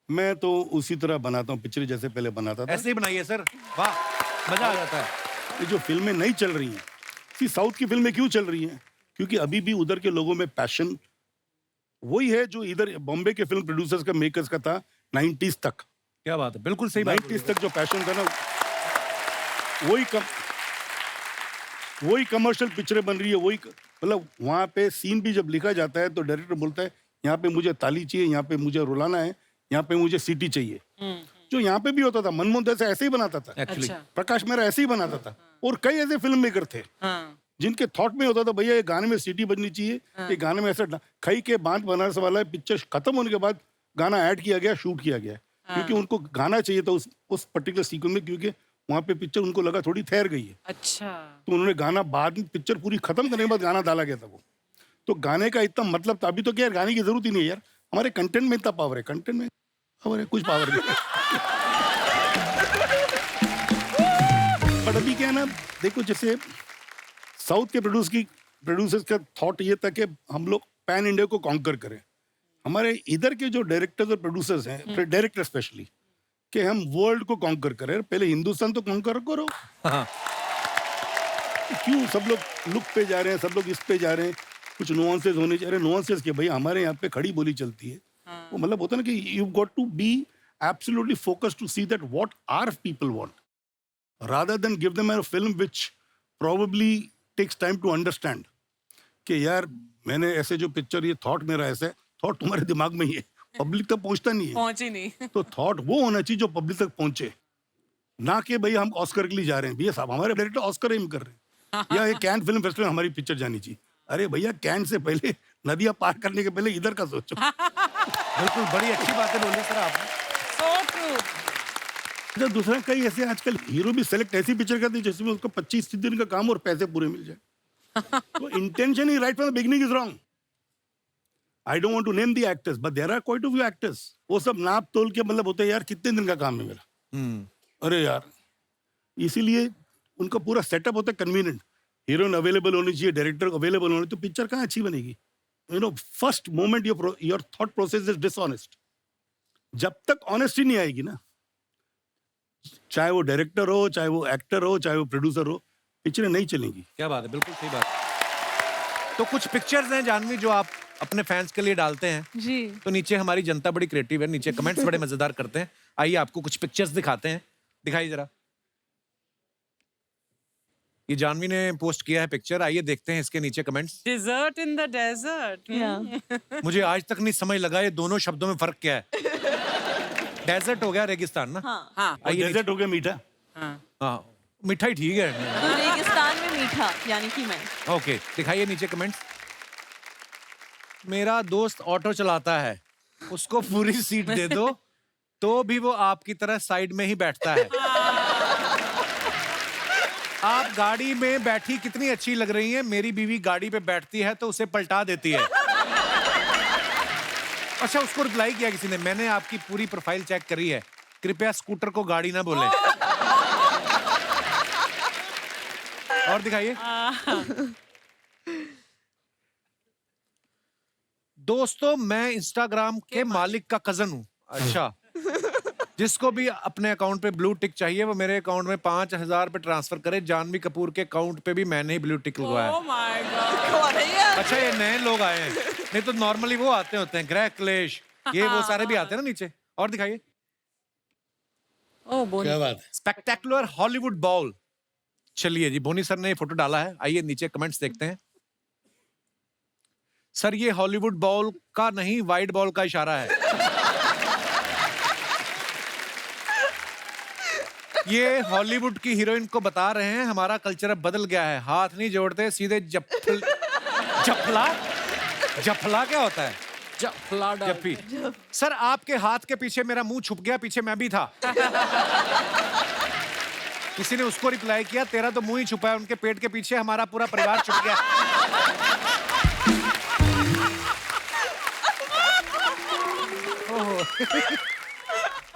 मैं तो उसी तरह बनाता हूँ पिक्चर जैसे पहले बनाता था। ऐसे ही बनाइए सर, वाह, मजा आ जाता है। ये जो फिल्में नहीं चल रही हैं, साउथ की फिल्में क्यों चल रही हैं? क्योंकि अभी भी उधर के लोगों में पैशन वही है जो इधर बॉम्बे के फिल्म प्रोड्यूसर्स का, मेकर्स का था 90s तक। क्या बात है, बिल्कुल सही बात। 90s तक जो पैशन था ना, वही कमर्शियल पिक्चरें बन रही है, वही मतलब वहाँ पे सीन भी जब लिखा जाता है तो डायरेक्टर बोलता है यहाँ पे मुझे ताली चाहिए, यहाँ पे मुझे रुलाना है, यहाँ पे मुझे सीटी चाहिए। जो यहाँ पे भी होता था, मनमोहन दास ऐसे ही बनाता था, एक्चुअली अच्छा। प्रकाश मेहरा ऐसे ही बनाता था, और कई ऐसे फिल्म मेकर थे हाँ। जिनके थॉट में होता था भैया ये गाने में सीटी बजनी चाहिए, ये गाने में ऐसा खई के बांध बनारस वाला पिक्चर खत्म होने के बाद गाना ऐड किया गया, शूट किया गया, क्योंकि उनको गाना चाहिए था उस पर्टिकुलर सीक्वेंस में, क्योंकि वहाँ पे पिक्चर उनको लगा थोड़ी ठहर गई है। अच्छा। तो उन्होंने गाना बाद में पिक्चर पूरी खत्म करने के बाद गाना डाला गया था वो। तो गाने का इतना मतलब था, अभी तो क्या गाने की जरूरत ही नहीं है यार, हमारे कंटेंट में इतना पावर है, कंटेंट में पावर है, कुछ पावर नहीं। बट अभी क्या है ना, देखो जैसे साउथ के प्रोड्यूसर्स का थॉट ये था कि हम लोग पैन इंडिया को कॉन्कर करें। हमारे इधर के जो डायरेक्टर्स और प्रोड्यूसर्स हैं, डायरेक्टर स्पेशली, कि हम वर्ल्ड को कॉन्कर करें। पहले हिंदुस्तान तो कॉन्कर करो। हाँ। क्यों सब लोग लुक पे जा रहे हैं, सब लोग इस पे जा रहे हैं, कुछ नुआंसेस होने चाहिए। नुआंसेस के भाई हमारे यहाँ पे खड़ी बोली चलती है। वो मतलब होता है ना कि you got to be absolutely focused to see that what are people want, rather than give them a film which probably takes time to understand कि यार मैंने ऐसे जो पिक्चर, ये थॉट मेरा ऐसा है, थॉट तुम्हारे दिमाग में ही है, पब्लिक तक पहुंचता नहीं है। पहुंची नहीं। तो थॉट वो होना चाहिए जो पब्लिक तक पहुंचे, ना कि भाई हम ऑस्कर के लिए जा रहे हैं। भैया साहब हमारे डायरेक्टर ऑस्कर एम कर रहे हैं, या ये कैन फिल्म फेस्टिवल हमारी पिक्चर जानी चाहिए। अरे भैया कैन से पहले, नदियां पार करने के पहले इधर का सोचो। बिल्कुल, बड़ी अच्छी बातें बोली सर आपने। So true. तो दूसरा कई ऐसे आजकल हीरो भी सेलेक्ट ऐसी पिक्चर करते हैं जिसमें उसको 25 दिन का काम और पैसे पूरे मिल जाए। तो इंटेंशन ही right from the beginning is wrong. I don't want to name the actors but there are quite a few actors, वो सब नाप तोल के मतलब होते हैं यार कितने दिन का काम है मेरा। अरे यार, इसीलिए उनका पूरा सेटअप होता है कन्वीनियंट। हीरोइन अवेलेबल होनी चाहिए, डायरेक्टर अवेलेबल होनी, तो पिक्चर कहाँ अच्छी बनेगी। You know, first moment your thought process is dishonest. जब तक ऑनेस्टी नहीं आएगी ना, चाहे वो डायरेक्टर हो, चाहे वो एक्टर हो, चाहे वो प्रोड्यूसर हो, पिक्चरें नहीं चलेंगी। क्या बात है, बिल्कुल सही बात। तो कुछ पिक्चर्स हैं जानवी जो आप अपने फैंस के लिए डालते हैं। जी। तो नीचे हमारी जनता बड़ी क्रिएटिव है, नीचे कमेंट्स बड़े मजेदार करते हैं। आइए आपको कुछ पिक्चर्स दिखाते हैं, दिखाइए जरा। ये जानवी ने पोस्ट किया है पिक्चर, आइए देखते हैं इसके नीचे comments. Dessert in the desert. Yeah. मुझे आज तक नहीं समझ लगा ये दोनों शब्दों में फर्क क्या है। डेजर्ट हो गया रेगिस्तान ना। हाँ। हाँ। आइए डेजर्ट हो गया मीठा। हाँ। हाँ, मिठाई ठीक है। तो रेगिस्तान में मीठा, यानी कि मैं। ओके, दिखाइए नीचे कमेंट्स। मेरा दोस्त ऑटो चलाता है, उसको पूरी सीट दे दो तो भी वो आपकी तरह साइड में ही बैठता है। आप गाड़ी में बैठी कितनी अच्छी लग रही हैं, मेरी बीवी गाड़ी पे बैठती है तो उसे पलटा देती है। अच्छा, उसको रिप्लाई किया किसी ने, मैंने आपकी पूरी प्रोफाइल चेक करी है, कृपया स्कूटर को गाड़ी ना बोले। और दिखाइए। दोस्तों, मैं इंस्टाग्राम के मालिक का कजन हूँ। अच्छा, जिसको भी अपने अकाउंट पे ब्लू टिक चाहिए वो मेरे अकाउंट में 5000 पे ट्रांसफर करे। जानवी कपूर के अकाउंट पे भी मैंने ही ब्लू टिक लगवाया। Oh my God. कौन है ये? अच्छा, ये नए लोग आए हैं, नहीं तो नॉर्मली वो आते होते हैं, ग्रह क्लेश, ये वो सारे भी आते हैं ना नीचे। और दिखाइए। Oh, बोनी। क्या बात है। Spectacular Hollywood ball. चलिए जी, बोनी सर ने ये फोटो डाला है, आइए नीचे कमेंट्स देखते हैं। सर, ये हॉलीवुड बॉल का नहीं, वाइड बॉल का इशारा है। ये हॉलीवुड की हीरोइन को बता रहे हैं हमारा कल्चर अब बदल गया है, हाथ नहीं जोड़ते, सीधे जफला। जफला क्या होता है? जफला डाल। जफ्फी। सर, आपके हाथ के पीछे मेरा मुंह छुप गया, पीछे मैं भी था। किसी ने उसको रिप्लाई किया, तेरा तो मुंह ही छुपा है, उनके पेट के पीछे हमारा पूरा परिवार छुप गया।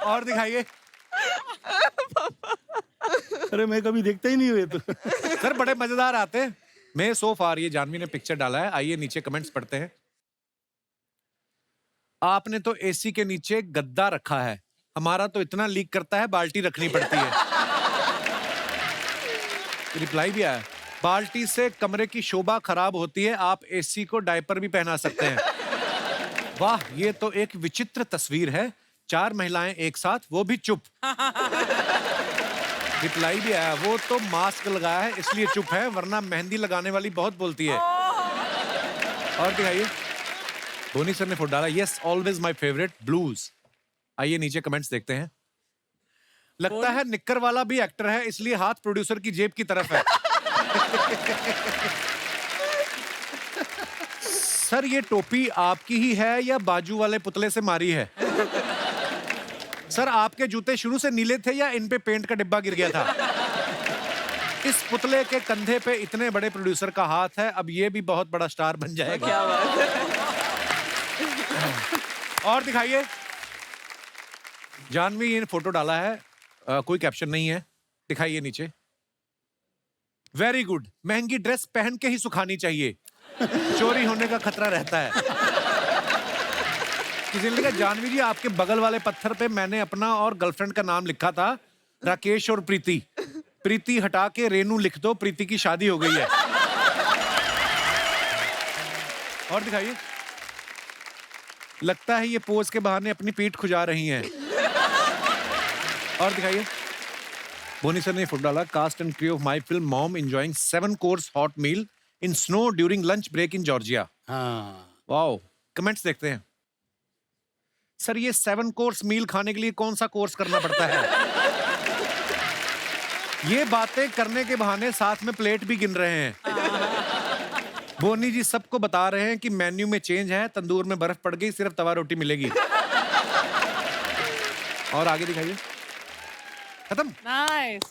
और दिखाइए। अरे मैं कभी देखता ही नहीं हुए तो। सर, बड़े मजेदार आते हैं। मैं सो फार ये जानवी ने पिक्चर डाला है, आइए नीचे कमेंट्स पढ़ते हैं। आपने तो एसी के नीचे गद्दा रखा है, हमारा तो इतना लीक करता है बाल्टी रखनी पड़ती है। रिप्लाई भी आया, बाल्टी से कमरे की शोभा खराब होती है, आप एसी को डायपर भी पहना सकते हैं। वाह, ये तो एक विचित्र तस्वीर है, 4 महिलाएं एक साथ, वो भी चुप। रिप्लाई भी आया, वो तो मास्क लगाया है इसलिए चुप है, वरना मेहंदी लगाने वाली बहुत बोलती है। और दिखाइए। धोनी सर ने फोटो डाला, yes always my favourite blues. आइए नीचे कमेंट्स देखते हैं। लगता है निक्कर वाला भी एक्टर है, इसलिए हाथ प्रोड्यूसर की जेब की तरफ है। सर, ये टोपी आपकी ही है या बाजू वाले पुतले से मारी है? सर, आपके जूते शुरू से नीले थे या इन पे पेंट का डिब्बा गिर गया था? इस पुतले के कंधे पे इतने बड़े प्रोड्यूसर का हाथ है, अब ये भी बहुत बड़ा स्टार बन जाएगा। क्या बात है। और दिखाइए। जानवी ये फोटो डाला है, कोई कैप्शन नहीं है, दिखाइए नीचे। वेरी गुड, महंगी ड्रेस पहन के ही सुखानी चाहिए, चोरी होने का खतरा रहता है। किसी ने लिखा, जानवी जी आपके बगल वाले पत्थर पे मैंने अपना और गर्लफ्रेंड का नाम लिखा था, राकेश और प्रीति। प्रीति हटा के रेनू लिख दो, प्रीति की शादी हो गई है। और दिखाइए, लगता है ये पोज के बहाने अपनी पीठ खुजा रही हैं। और दिखाइए, बोनी सर ने फुट डाला, cast and crew of my film Mom enjoying 7 course hot meal in snow during lunch break in Georgia. हाँ, वाओ, कमेंट्स देखते हैं। सर ये 7 कोर्स मील खाने के लिए कौन सा कोर्स करना पड़ता है? ये बातें करने के बहाने साथ में प्लेट भी गिन रहे हैं। बोनी जी सबको बता रहे हैं कि मेन्यू में चेंज है, तंदूर में बर्फ पड़ गई, सिर्फ तवा रोटी मिलेगी। और आगे दिखाइए, खत्म। नाइस।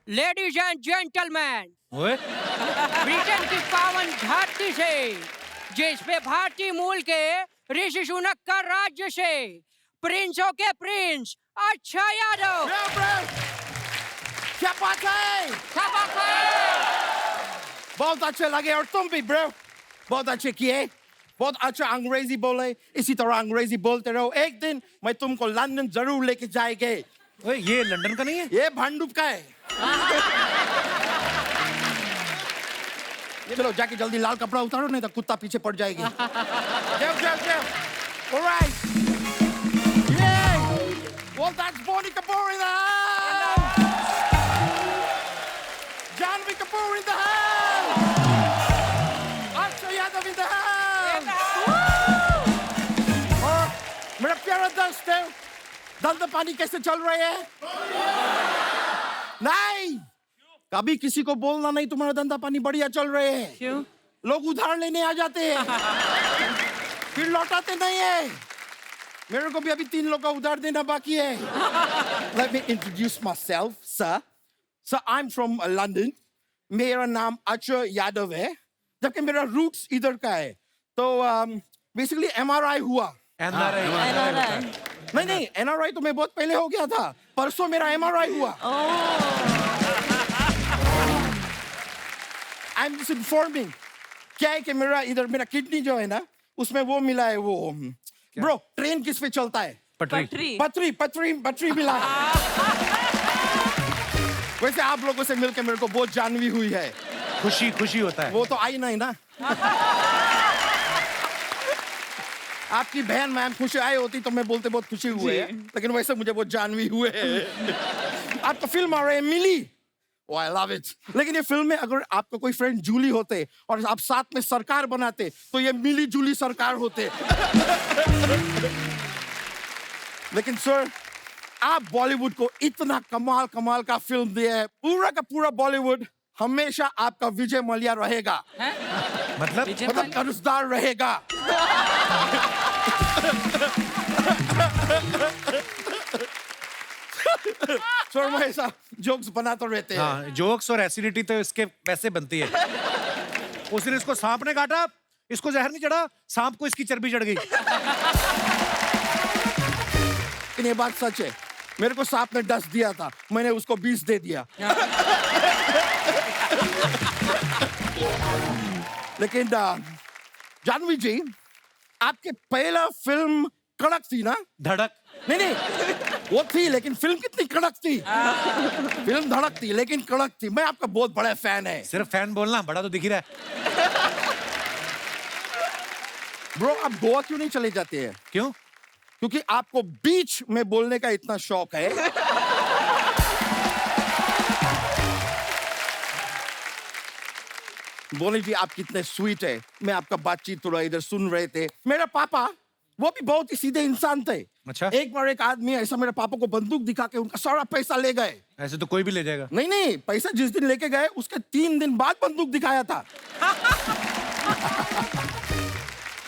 लेडीज एंड जेंटलमैन, ओए, ब्रिटेन की पावन धरती से, जिसपे भारतीय मूल के ऋषि सुनक का राज्य से, प्रिंसों के प्रिंस अच्छा यादव। क्या बात है? बहुत अच्छे लगे, और तुम भी ब्रो बहुत अच्छे किए, बहुत अच्छा अंग्रेजी बोले, इसी तरह अंग्रेजी बोलते रहो। एक दिन मैं तुमको लंदन जरूर लेके जाएंगे। ओए, ये लंदन का नहीं है? ये भांडुप का है। चलो जाके जल्दी लाल कपड़ा उतारो, नहीं तो कुत्ता पीछे पड़ जाएगी। जाओ जाओ जाओ। Alright. Yay! Well, that's Bonnie Kapoor in the house. Janvi Kapoor in the house. Akshay Yadav in the house. और मेरा प्यारा दोस्त है, धंधा पानी कैसे चल रहे हैं? नहीं, कभी किसी को बोलना नहीं तुम्हारा धंधा पानी बढ़िया चल रहे हैं। क्यों? लोग उधार लेने आ जाते हैं, फिर लौटाते नहीं है। मेरे को भी अभी 3 लोग का उधार देना बाकी है। Let me introduce myself, sir. Sir, I'm from London. मेरा नाम अक्षय यादव है, जबकि मेरा रूट्स इधर का है। तो बेसिकली MRI हुआ। NRI। नहीं, NRI तो मैं बहुत पहले हो गया था, परसों मेरा MRI हुआ। I'm just informing, क्या है कि मेरा किडनी जो है ना, उसमें वो मिला है, वो ब्रो ट्रेन किस पे चलता है? पटरी। पटरी मिला है। वैसे आप लोगों से मिलकर मेरे को बहुत जानवी हुई है। खुशी होता है। वो तो आई नहीं ना। आपकी बहन मैम खुशी आई होती तो मैं बोलते बहुत खुशी हुए है, लेकिन वैसे मुझे बहुत जानवी हुए है। आपका फिल्म आ रहा है मिली। Oh, I love it. लेकिन ये फिल्म में अगर आपका कोई फ्रेंड जूली होते और आप साथ में सरकार बनाते तो ये मिली जूली सरकार होते। लेकिन सर, आप बॉलीवुड को इतना कमाल का फिल्म दिया है, पूरा का पूरा बॉलीवुड हमेशा आपका विजय मल्ल्या रहेगा। मतलब कर्जदार रहेगा। सर मैं ऐसा जोक्स बनाते रहते हैं। हाँ, जोक्स और एसिडिटी तो इसके वैसे बनती है। उस दिन इसको सांप ने काटा, इसको जहर नहीं चढ़ा, सांप को इसकी चर्बी चढ़ गई। लेकिन ये बात सच है, मेरे को सांप ने 10 दिया था, मैंने उसको 20 दे दिया। लेकिन जानवी जी, आपके पहला फिल्म कड़क थी ना? धड़क। नहीं, वो थी, लेकिन फिल्म कितनी कड़क थी। फिल्म धड़क थी लेकिन कड़क थी। मैं आपका बहुत बड़ा फैन है। सिर्फ फैन बोलना, बड़ा तो दिख ही रहा है। ब्रो, आप गोवा क्यों नहीं चले जाते हैं? क्यों? क्योंकि आपको बीच में बोलने का इतना शौक है। बोले जी आप कितने स्वीट है। मैं आपका बातचीत थोड़ा इधर सुन रहे थे। मेरा पापा वो भी बहुत ही सीधे इंसान थे। अच्छा। एक बार एक आदमी ऐसा मेरे पापा को बंदूक दिखा के उनका सारा पैसा ले गए। ऐसे तो कोई भी ले जाएगा। नहीं, पैसा जिस दिन लेके गए उसके 3 दिन बाद बंदूक दिखाया था।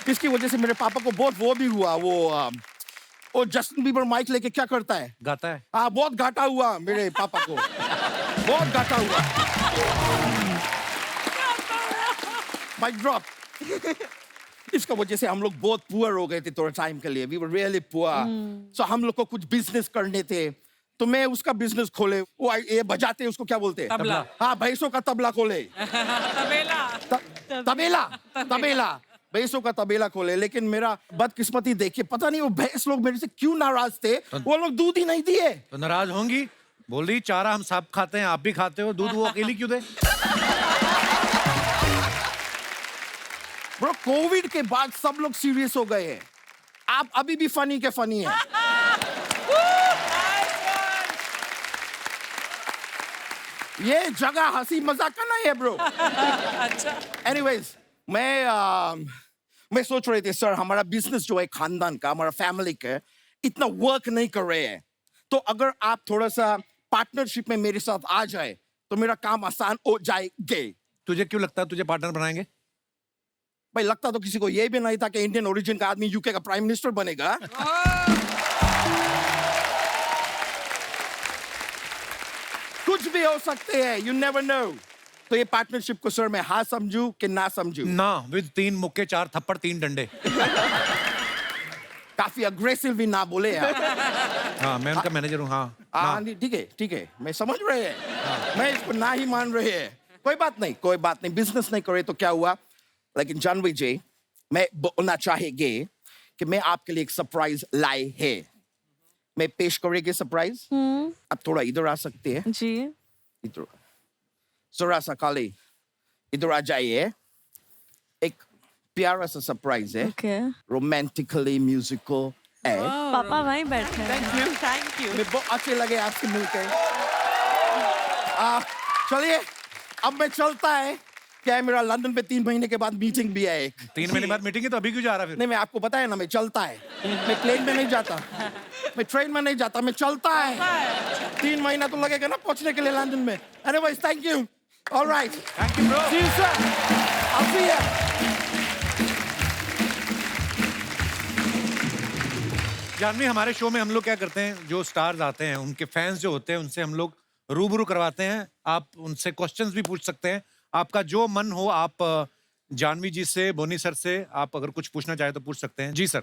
इसकी वजह से मेरे पापा को बहुत वो भी हुआ। वो जस्टिन बीबर माइक लेके क्या करता है? गाता है। हाँ, बहुत घाटा हुआ मेरे पापा को। बहुत घाटा हुआ। Mic drop. इसका वजह से हम लोग बहुत पुअर हो गए थे थोड़ा टाइम के लिए. We were really poor. So हम लोग को कुछ बिजनेस करने थे. तो मैं उसका बिजनेस खोले. वो ये बजाते हैं, उसको क्या बोलते हैं? तबला. हाँ, भैंसों का तबला खोले. तबेला. तबेला भैंसों का तबेला खोले. लेकिन मेरा बदकिस्मती देखिए, पता नहीं वो भैंस लोग मेरे से क्यों नाराज थे. वो लोग दूध ही नहीं दिए. तो नाराज होंगी. बोल रही चारा हम सब खाते हैं, आप भी खाते हो, दूध वो अकेली क्यों दे? ब्रो, कोविड के बाद सब लोग सीरियस हो गए हैं. आप अभी भी फनी के फनी हैं. ये जगह हंसी मजाक का नहीं है ब्रो. अच्छा. एनीवेज, मैं सोच रहे थे सर, हमारा बिजनेस जो है खानदान का, हमारा फैमिली का, इतना वर्क नहीं कर रहे हैं. तो अगर आप थोड़ा सा पार्टनरशिप में मेरे साथ आ जाए तो मेरा काम आसान हो जाएगा. तुझे क्यों लगता है तुझे पार्टनर बनाएंगे? भाई, लगता तो किसी को ये भी नहीं था कि इंडियन ओरिजिन का आदमी यूके का प्राइम मिनिस्टर बनेगा. कुछ भी हो सकते हैं, यू नेवर नो. तो ये पार्टनरशिप को सर मैं हाँ समझू कि ना समझू? ना, विद 3 मुक्के 4 थप्पड़ 3 डंडे. काफी अग्रेसिव भी ना बोले यार. हाँ, मैं उनका मैनेजर हूँ. हाँ, हाँ, नहीं, ठीक है, मैं समझ रहे हैं. मैं इसको ना ही मान रहे हैं. कोई बात नहीं. बिजनेस नहीं करे तो क्या हुआ. लेकिन जानवी जी, मैं बोलना चाहेंगे कि मैं आपके लिए एक सरप्राइज लाए है. मैं पेश करेंगे सरप्राइज. आप थोड़ा इधर आ सकते हैं. जी. इधर जरा सा काली इधर आ जाइए. एक प्यारा सा सरप्राइज है. ओके. रोमांटिकली म्यूजिकल है. पापा वहीं बैठे हैं. Thank you. Thank you. मैं बहुत अच्छे लगे आपसे मिलकर. चलिए, अब मैं चलता है. क्या है, मेरा लंदन पे 3 महीने के बाद मीटिंग भी है एक. 3 महीने बाद मीटिंग है तो अभी क्यों जा रहा फिर? नहीं, मैं आपको बताया ना, मैं चलता है. मैं प्लेन में नहीं जाता, मैं ट्रेन में नहीं जाता, मैं चलता है. 3 महीना तो लगेगा ना पहुंचने के लिए लंदन में. Anyways, thank you. Alright, thank you bro. See you sir. I'll see you. Janhvi, हमारे शो में हम लोग क्या करते हैं, जो स्टार्स आते हैं उनके फैंस जो होते हैं उनसे हम लोग रूबरू करवाते हैं. आप उनसे क्वेश्चंस भी पूछ सकते हैं. आपका जो मन हो आप जानवी जी से, बोनी सर से, आप अगर कुछ पूछना चाहे तो पूछ सकते हैं. जी sir.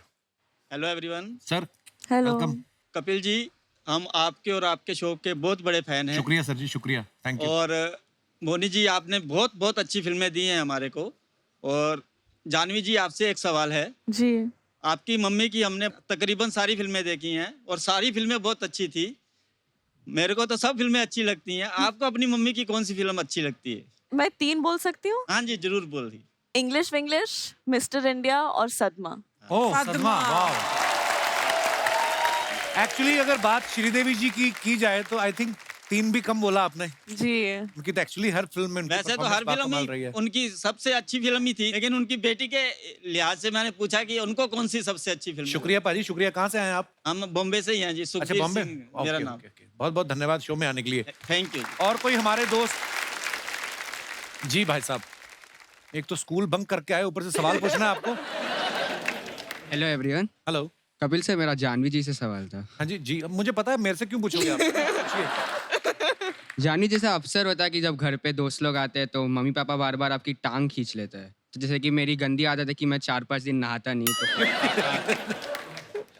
Hello everyone. Sir, hello. Welcome. Kapil ji, हम आपके और आपके शो के बहुत बड़े फैन हैं. शुक्रिया सर जी, शुक्रिया. Thank you. और बोनी जी, आपने बहुत बहुत अच्छी फिल्में दी हैं हमारे को. और जानवी जी, आपसे एक सवाल है. जी. आपकी मम्मी की हमने तकरीबन सारी फिल्में देखी हैं और सारी फिल्में बहुत अच्छी थी. मेरे को तो सब फिल्में अच्छी लगती हैं. आपको अपनी मम्मी की कौन सी फिल्म अच्छी लगती है? मैं 3 बोल सकती हूँ. हाँ जी, जरूर बोलिए. इंग्लिश विंग्लिश, मिस्टर इंडिया और सदमा. ओह, सदमा. सदमा. वाओ. एक्चुअली अगर बात श्रीदेवी जी की जाए तो आई थिंक 3 भी कम बोला आपने. जी. उनकी तो एक्चुअली हर फिल्म में उनकी वैसे तो हर performance फिल्म कमाल रही ही है. उनकी सबसे अच्छी फिल्म ही थी, लेकिन उनकी बेटी के लिहाज से मैंने पूछा कि उनको कौन सी सबसे अच्छी फिल्म. शुक्रिया पाजी, शुक्रिया. कहाँ से आए आप? हम बॉम्बे से ही हैं जी. अच्छा, सुखबीर बॉम्बे. सिंह मेरा नाम. बहुत बहुत धन्यवाद शो में आने के लिए. Thank you. और कोई हमारे दोस्त? जी भाई साहब, एक तो स्कूल बंक करके आए, ऊपर से सवाल पूछना है आपको. Hello everyone. हेलो. कपिल से मेरा जानवी जी से सवाल था. हाँ जी जी. अब मुझे पता है, मेरे से क्यों पूछोगे आप? पूछिए. जानवी, जैसा अक्सर होता है कि जब घर पे दोस्त लोग आते हैं तो मम्मी पापा बार बार आपकी टांग खींच लेते हैं. तो जैसे कि मेरी गंदी आदत है कि मैं 4-5 दिन नहाता नहीं, तो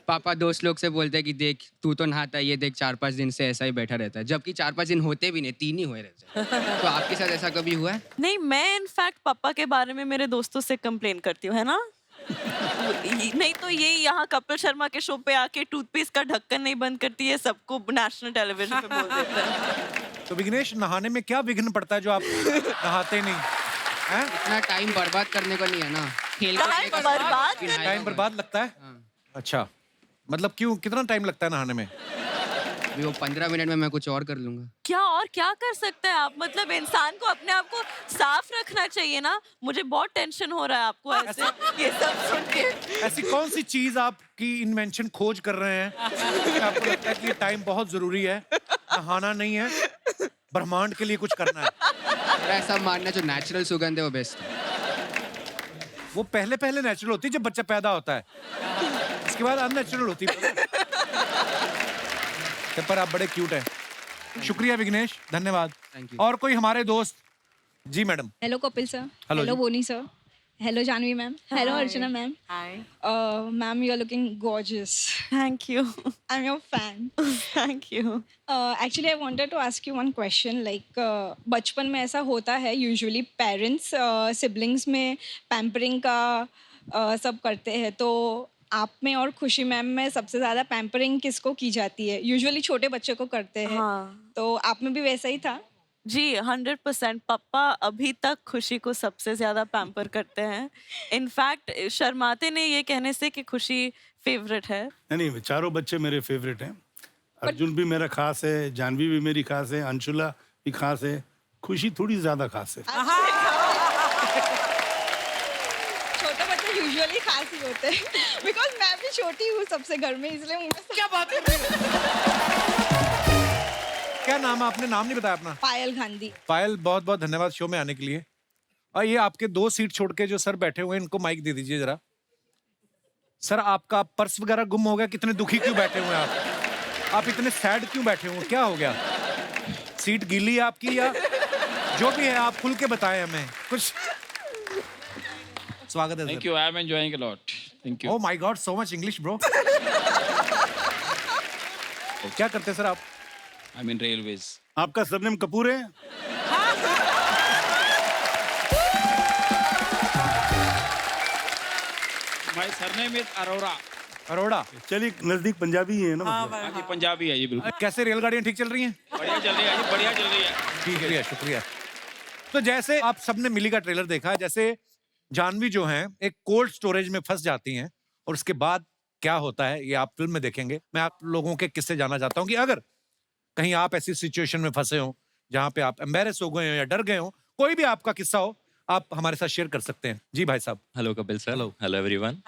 पापा दोस्त लोग से बोलते हैं कि देख तू तो नहाता है, ये देख 4-5 दिन से ऐसा ही बैठा रहता है. जबकि 4-5 दिन होते भी नहीं, 3 ही हुए रहते हैं. तो आपके साथ ऐसा कभी हुआ है? नहीं, मैं इनफैक्ट पापा के बारे में मेरे दोस्तों से कंप्लेन करती हूँ, है ना. नहीं तो ये यहाँ कपिल शर्मा के शो पे आके टूथपेस्ट का ढक्कन नहीं बंद करती है, सबको नेशनल टेलीविजन पे बोल देता है. तो विघ्नेश, नहाने में क्या विघ्न पड़ता है जो आप नहाते नहीं हैं? इतना टाइम बर्बाद करने को नहीं है ना. खेल टाइम बर्बाद करने- टाइम बर्बाद लगता है. हाँ. अच्छा, मतलब क्यों, कितना टाइम लगता है नहाने में? अभी वो 15 मिनट में मैं कुछ और कर लूंगा. क्या और क्या कर सकते हैं आप. मतलब इंसान को अपने आप को साफ रखना चाहिए ना. मुझे बहुत टेंशन हो रहा है आपको ऐसे ये सब सुन के. ऐसी कौन सी चीज आपकी इन्वेंशन खोज कर रहे हैं कि आपको लगता है कि ये टाइम बहुत जरूरी है, नहाना नहीं है, ब्रह्मांड के लिए कुछ करना है? मेरा ऐसा मानना है जो नेचुरल सुगंध है वो बेस्ट है. वो पहले पहले नेचुरल होती है जब बच्चा पैदा होता है, उसके बाद अननेचुरल होती है. पर आप बड़े क्यूट हैं. शुक्रिया विघ्नेश, धन्यवाद. Thank you. और कोई हमारे दोस्त? जी madam. Hello Kapil sir. Hello hello जी. Boney sir. Hello, Janvi ma'am. Hello, Hi. Archana ma'am. Hi. Ma'am, you're looking gorgeous. Thank you. I'm your fan. Thank you. Actually, I wanted to ask you one question. Like, बचपन में ऐसा होता है usually parents siblings में pampering का सब करते हैं. तो आप में और खुशी मैम में सबसे ज़्यादा pampering किसको की जाती है? Usually छोटे बच्चे को करते हैं. हाँ. तो आप में भी वैसा ही था? जी 100% पापा अभी तक खुशी को सबसे ज्यादा पैम्पर करते हैं. इनफैक्ट शर्माते ने ये कहने से कि खुशी फेवरेट है. नहीं, चारों बच्चे मेरे फेवरेट हैं. अर्जुन भी मेरा खास है, जानवी भी मेरी खास है, अंशुला भी खास है, खुशी थोड़ी ज्यादा खास है. छोटे बच्चे यूजुअली खास ही होते हैं. बिकॉज मैं भी छोटी हूँ सबसे घर में, इसलिए मुझे क्या बात है? क्या नाम है? आपने नाम नहीं बताया अपना. पायल गांधी. पायल, बहुत बहुत धन्यवाद शो में आने के लिए. और ये आपके 2 सीट छोड़ के जो सर बैठे हुए हैं, इनको माइक दे दीजिए जरा. सर, आपका पर्स वगैरह गुम हो गया? कितने दुखी क्यों बैठे हुए हैं आप इतने सैड क्यों बैठे हुए? क्या हो गया? सीट गीली है आपकी या जो भी है? आप खुल के बताएं हमें कुछ. स्वागत है. Thank you. I am enjoying a lot. Thank you. Oh my God, so much English, bro. क्या करते हैं सर आप? I'm in railways. आपका सरनेम कपूर है? My surname is Arora. Arora. चलिए, नजदीक पंजाबी ही है ना. हाँ जी, पंजाबी है ये बिल्कुल. कैसे रेलगाड़ियां ठीक चल रही हैं? बढ़िया चल रही है जी, बढ़िया चल रही है. ठीक है, शुक्रिया. तो जैसे आप सबने मिली का ट्रेलर देखा, जैसे जानवी जो हैं एक कोल्ड स्टोरेज में फंस जाती हैं और उसके बाद क्या होता है ये आप फिल्म में देखेंगे. मैं आप लोगों के किस्से जानना चाहता हूं कि अगर कहीं आप ऐसी सिचुएशन में फंसे हो जहां पे आप एम्बेरस हो गए हो या डर गए हो, कोई भी आपका किस्सा हो, आप हमारे साथ शेयर कर सकते हैं. जी भाई साहब. Hello Kapil sir. Hello everyone.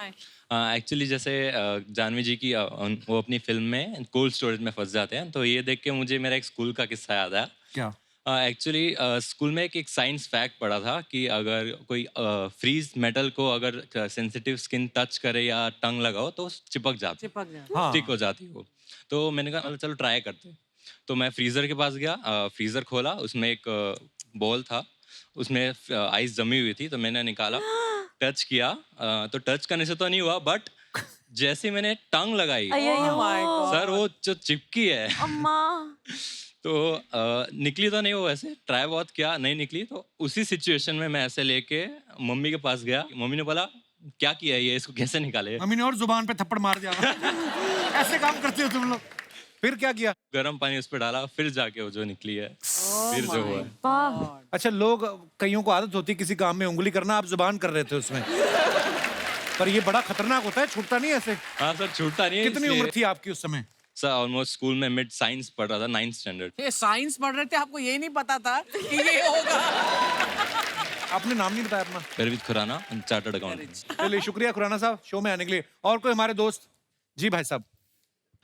Actually जैसे जानवी जी की वो अपनी फिल्म में कोल्ड स्टोरेज में फंस जाते हैं, तो ये देख के मुझे मेरा एक स्कूल का किस्सा याद आया. क्या? एक्चुअली स्कूल में एक साइंस फैक्ट पढ़ा था कि अगर कोई फ्रीज मेटल को अगर सेंसिटिव स्किन टच करे या टंग लगाओ तो चिपक जाती है, स्टिक हो जाती है वो. तो मैंने कहा चलो ट्राई करते हैं. तो मैं फ्रीज़र के पास गया, फ्रीज़र खोला, उसमें एक बॉल था, उसमें आइस जमी हुई थी. तो मैंने निकाला, टच किया, तो टच करने से तो नहीं हुआ, बट जैसे मैंने टंग लगाई सर वो जो चिपकी है तो निकली तो नहीं वो. वैसे ट्राई बहुत किया, नहीं निकली. तो उसी सिचुएशन में मैं ऐसे लेके मम्मी के पास गया. मम्मी ने बोला क्या किया ये, इसको कैसे निकाले? मम्मी ने और जुबान पे थप्पड़ मार दिया. ऐसे काम करते हो तुम लोग. फिर क्या किया? गर्म पानी उस पर डाला, फिर जाके वो जो निकली है. फिर जो हुआ. अच्छा, लोग कईयों को आदत होती है किसी काम में उंगली करना, आप जुबान कर रहे थे उसमें. पर ये बड़ा खतरनाक होता है, छूटता नहीं ऐसे. हाँ सर, छूटता नहीं है. कितनी उम्र थी आपकी उस समय? सर ऑलमोस्ट स्कूल में मिड साइंस पढ़ रहा था, 9th स्टैंडर्ड. ये साइंस पढ़ रहे थे, आपको ये नहीं पता था कि ये होगा? आपने नाम नहीं बताया अपना? परवीत खुराना, चार्टर्ड अकाउंटेंट. चलिए, शुक्रिया खुराना साहब शो में आने के लिए. और कोई हमारे दोस्त? जी भाई साहब.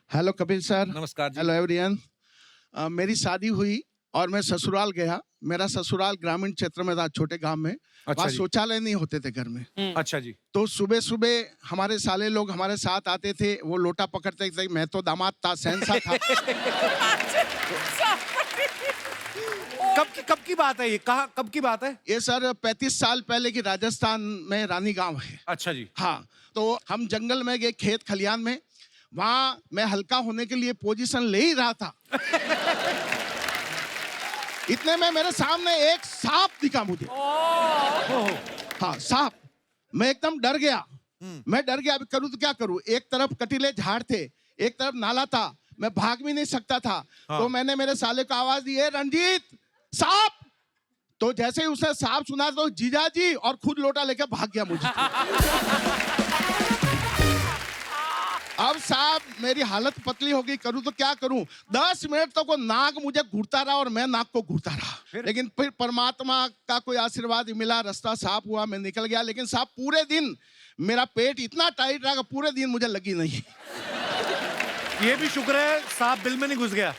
Hello Kapil sir. नमस्कार जी. Hello everyone. मेरी शादी हुई और मैं ससुराल गया. मेरा ससुराल ग्रामीण क्षेत्र में था, छोटे गांव में. वहाँ शौचालय नहीं होते थे घर में. अच्छा जी. तो सुबह सुबह हमारे साले लोग हमारे साथ आते थे, वो लोटा पकड़ते थे. मैं तो दामाद था, सहनसा था. कब की बात है ये? कब की बात है ये? सर 35 साल पहले की राजस्थान में रानी गांव है. अच्छा जी. हाँ, तो हम जंगल में गए, खेत खलियान में. वहां मैं हल्का होने के लिए पोजीशन ले ही रहा था. इतने में मेरे सामने एक सांप दिखा मुझे. हाँ, सांप. मैं एकदम डर गया. मैं डर गया, अभी करूँ तो क्या करूँ. एक तरफ कटीले झाड़ थे, एक तरफ नाला था, मैं भाग भी नहीं सकता था. तो मैंने मेरे साले को आवाज दी, रंजीत सांप. तो जैसे ही उसने सांप सुना तो जीजाजी और खुद लोटा लेकर भाग गया मुझे. अब साहब मेरी हालत पतली हो गई, करूं तो क्या करूं. 10 मिनट तक वो नाग मुझे घूरता रहा और मैं नाग को घूरता रहा. लेकिन फिर परमात्मा का कोई आशीर्वाद मिला, रास्ता साफ हुआ, मैं निकल गया. लेकिन साहब पूरे दिन मेरा पेट इतना टाइट रहा कि पूरे दिन मुझे लगी नहीं. ये भी शुक्र है सांप बिल में नहीं घुस गया.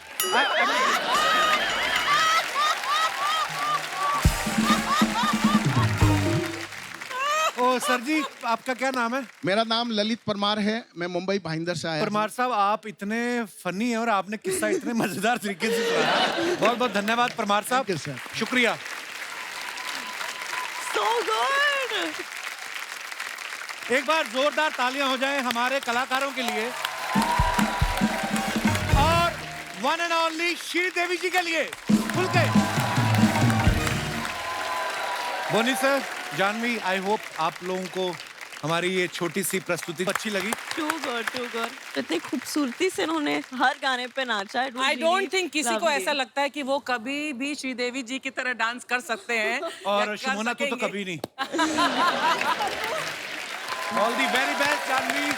ओ सर जी, आपका क्या नाम है? मेरा नाम ललित परमार है, मैं मुंबई भाईंदर से आया. परमार साहब, आप इतने फनी हैं और आपने किस्सा इतने मजेदार तरीके से सुनाया. बहुत बहुत धन्यवाद परमार साहब. शुक्रिया. So good. एक बार जोरदार तालियां हो जाएं हमारे कलाकारों के लिए और वन एंड ओनली श्रीदेवी जी के लिए खुल के। बोनी सर, जानवी, आई होप आप लोगों को हमारी ये छोटी सी प्रस्तुति अच्छी लगी। Too good. इतनी खूबसूरती से उन्होंने हर गाने पे नाचा। आई डोंट थिंक किसी को ऐसा लगता है कि वो कभी भी श्रीदेवी जी की तरह डांस कर सकते हैं। और शिमोना को तो कभी नहीं। All the very best Janhvi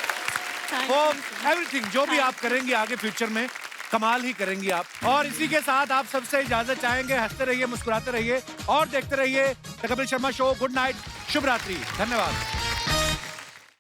for everything. जो भी आप करेंगी आगे फ्यूचर में कमाल ही करेंगी आप। और इसी के साथ आप सबसे इजाजत चाहेंगे। हंसते रहिए, मुस्कुराते रहिए और देखते रहिए the Kapil Sharma show. Good night, शुभ रात्रि, धन्यवाद।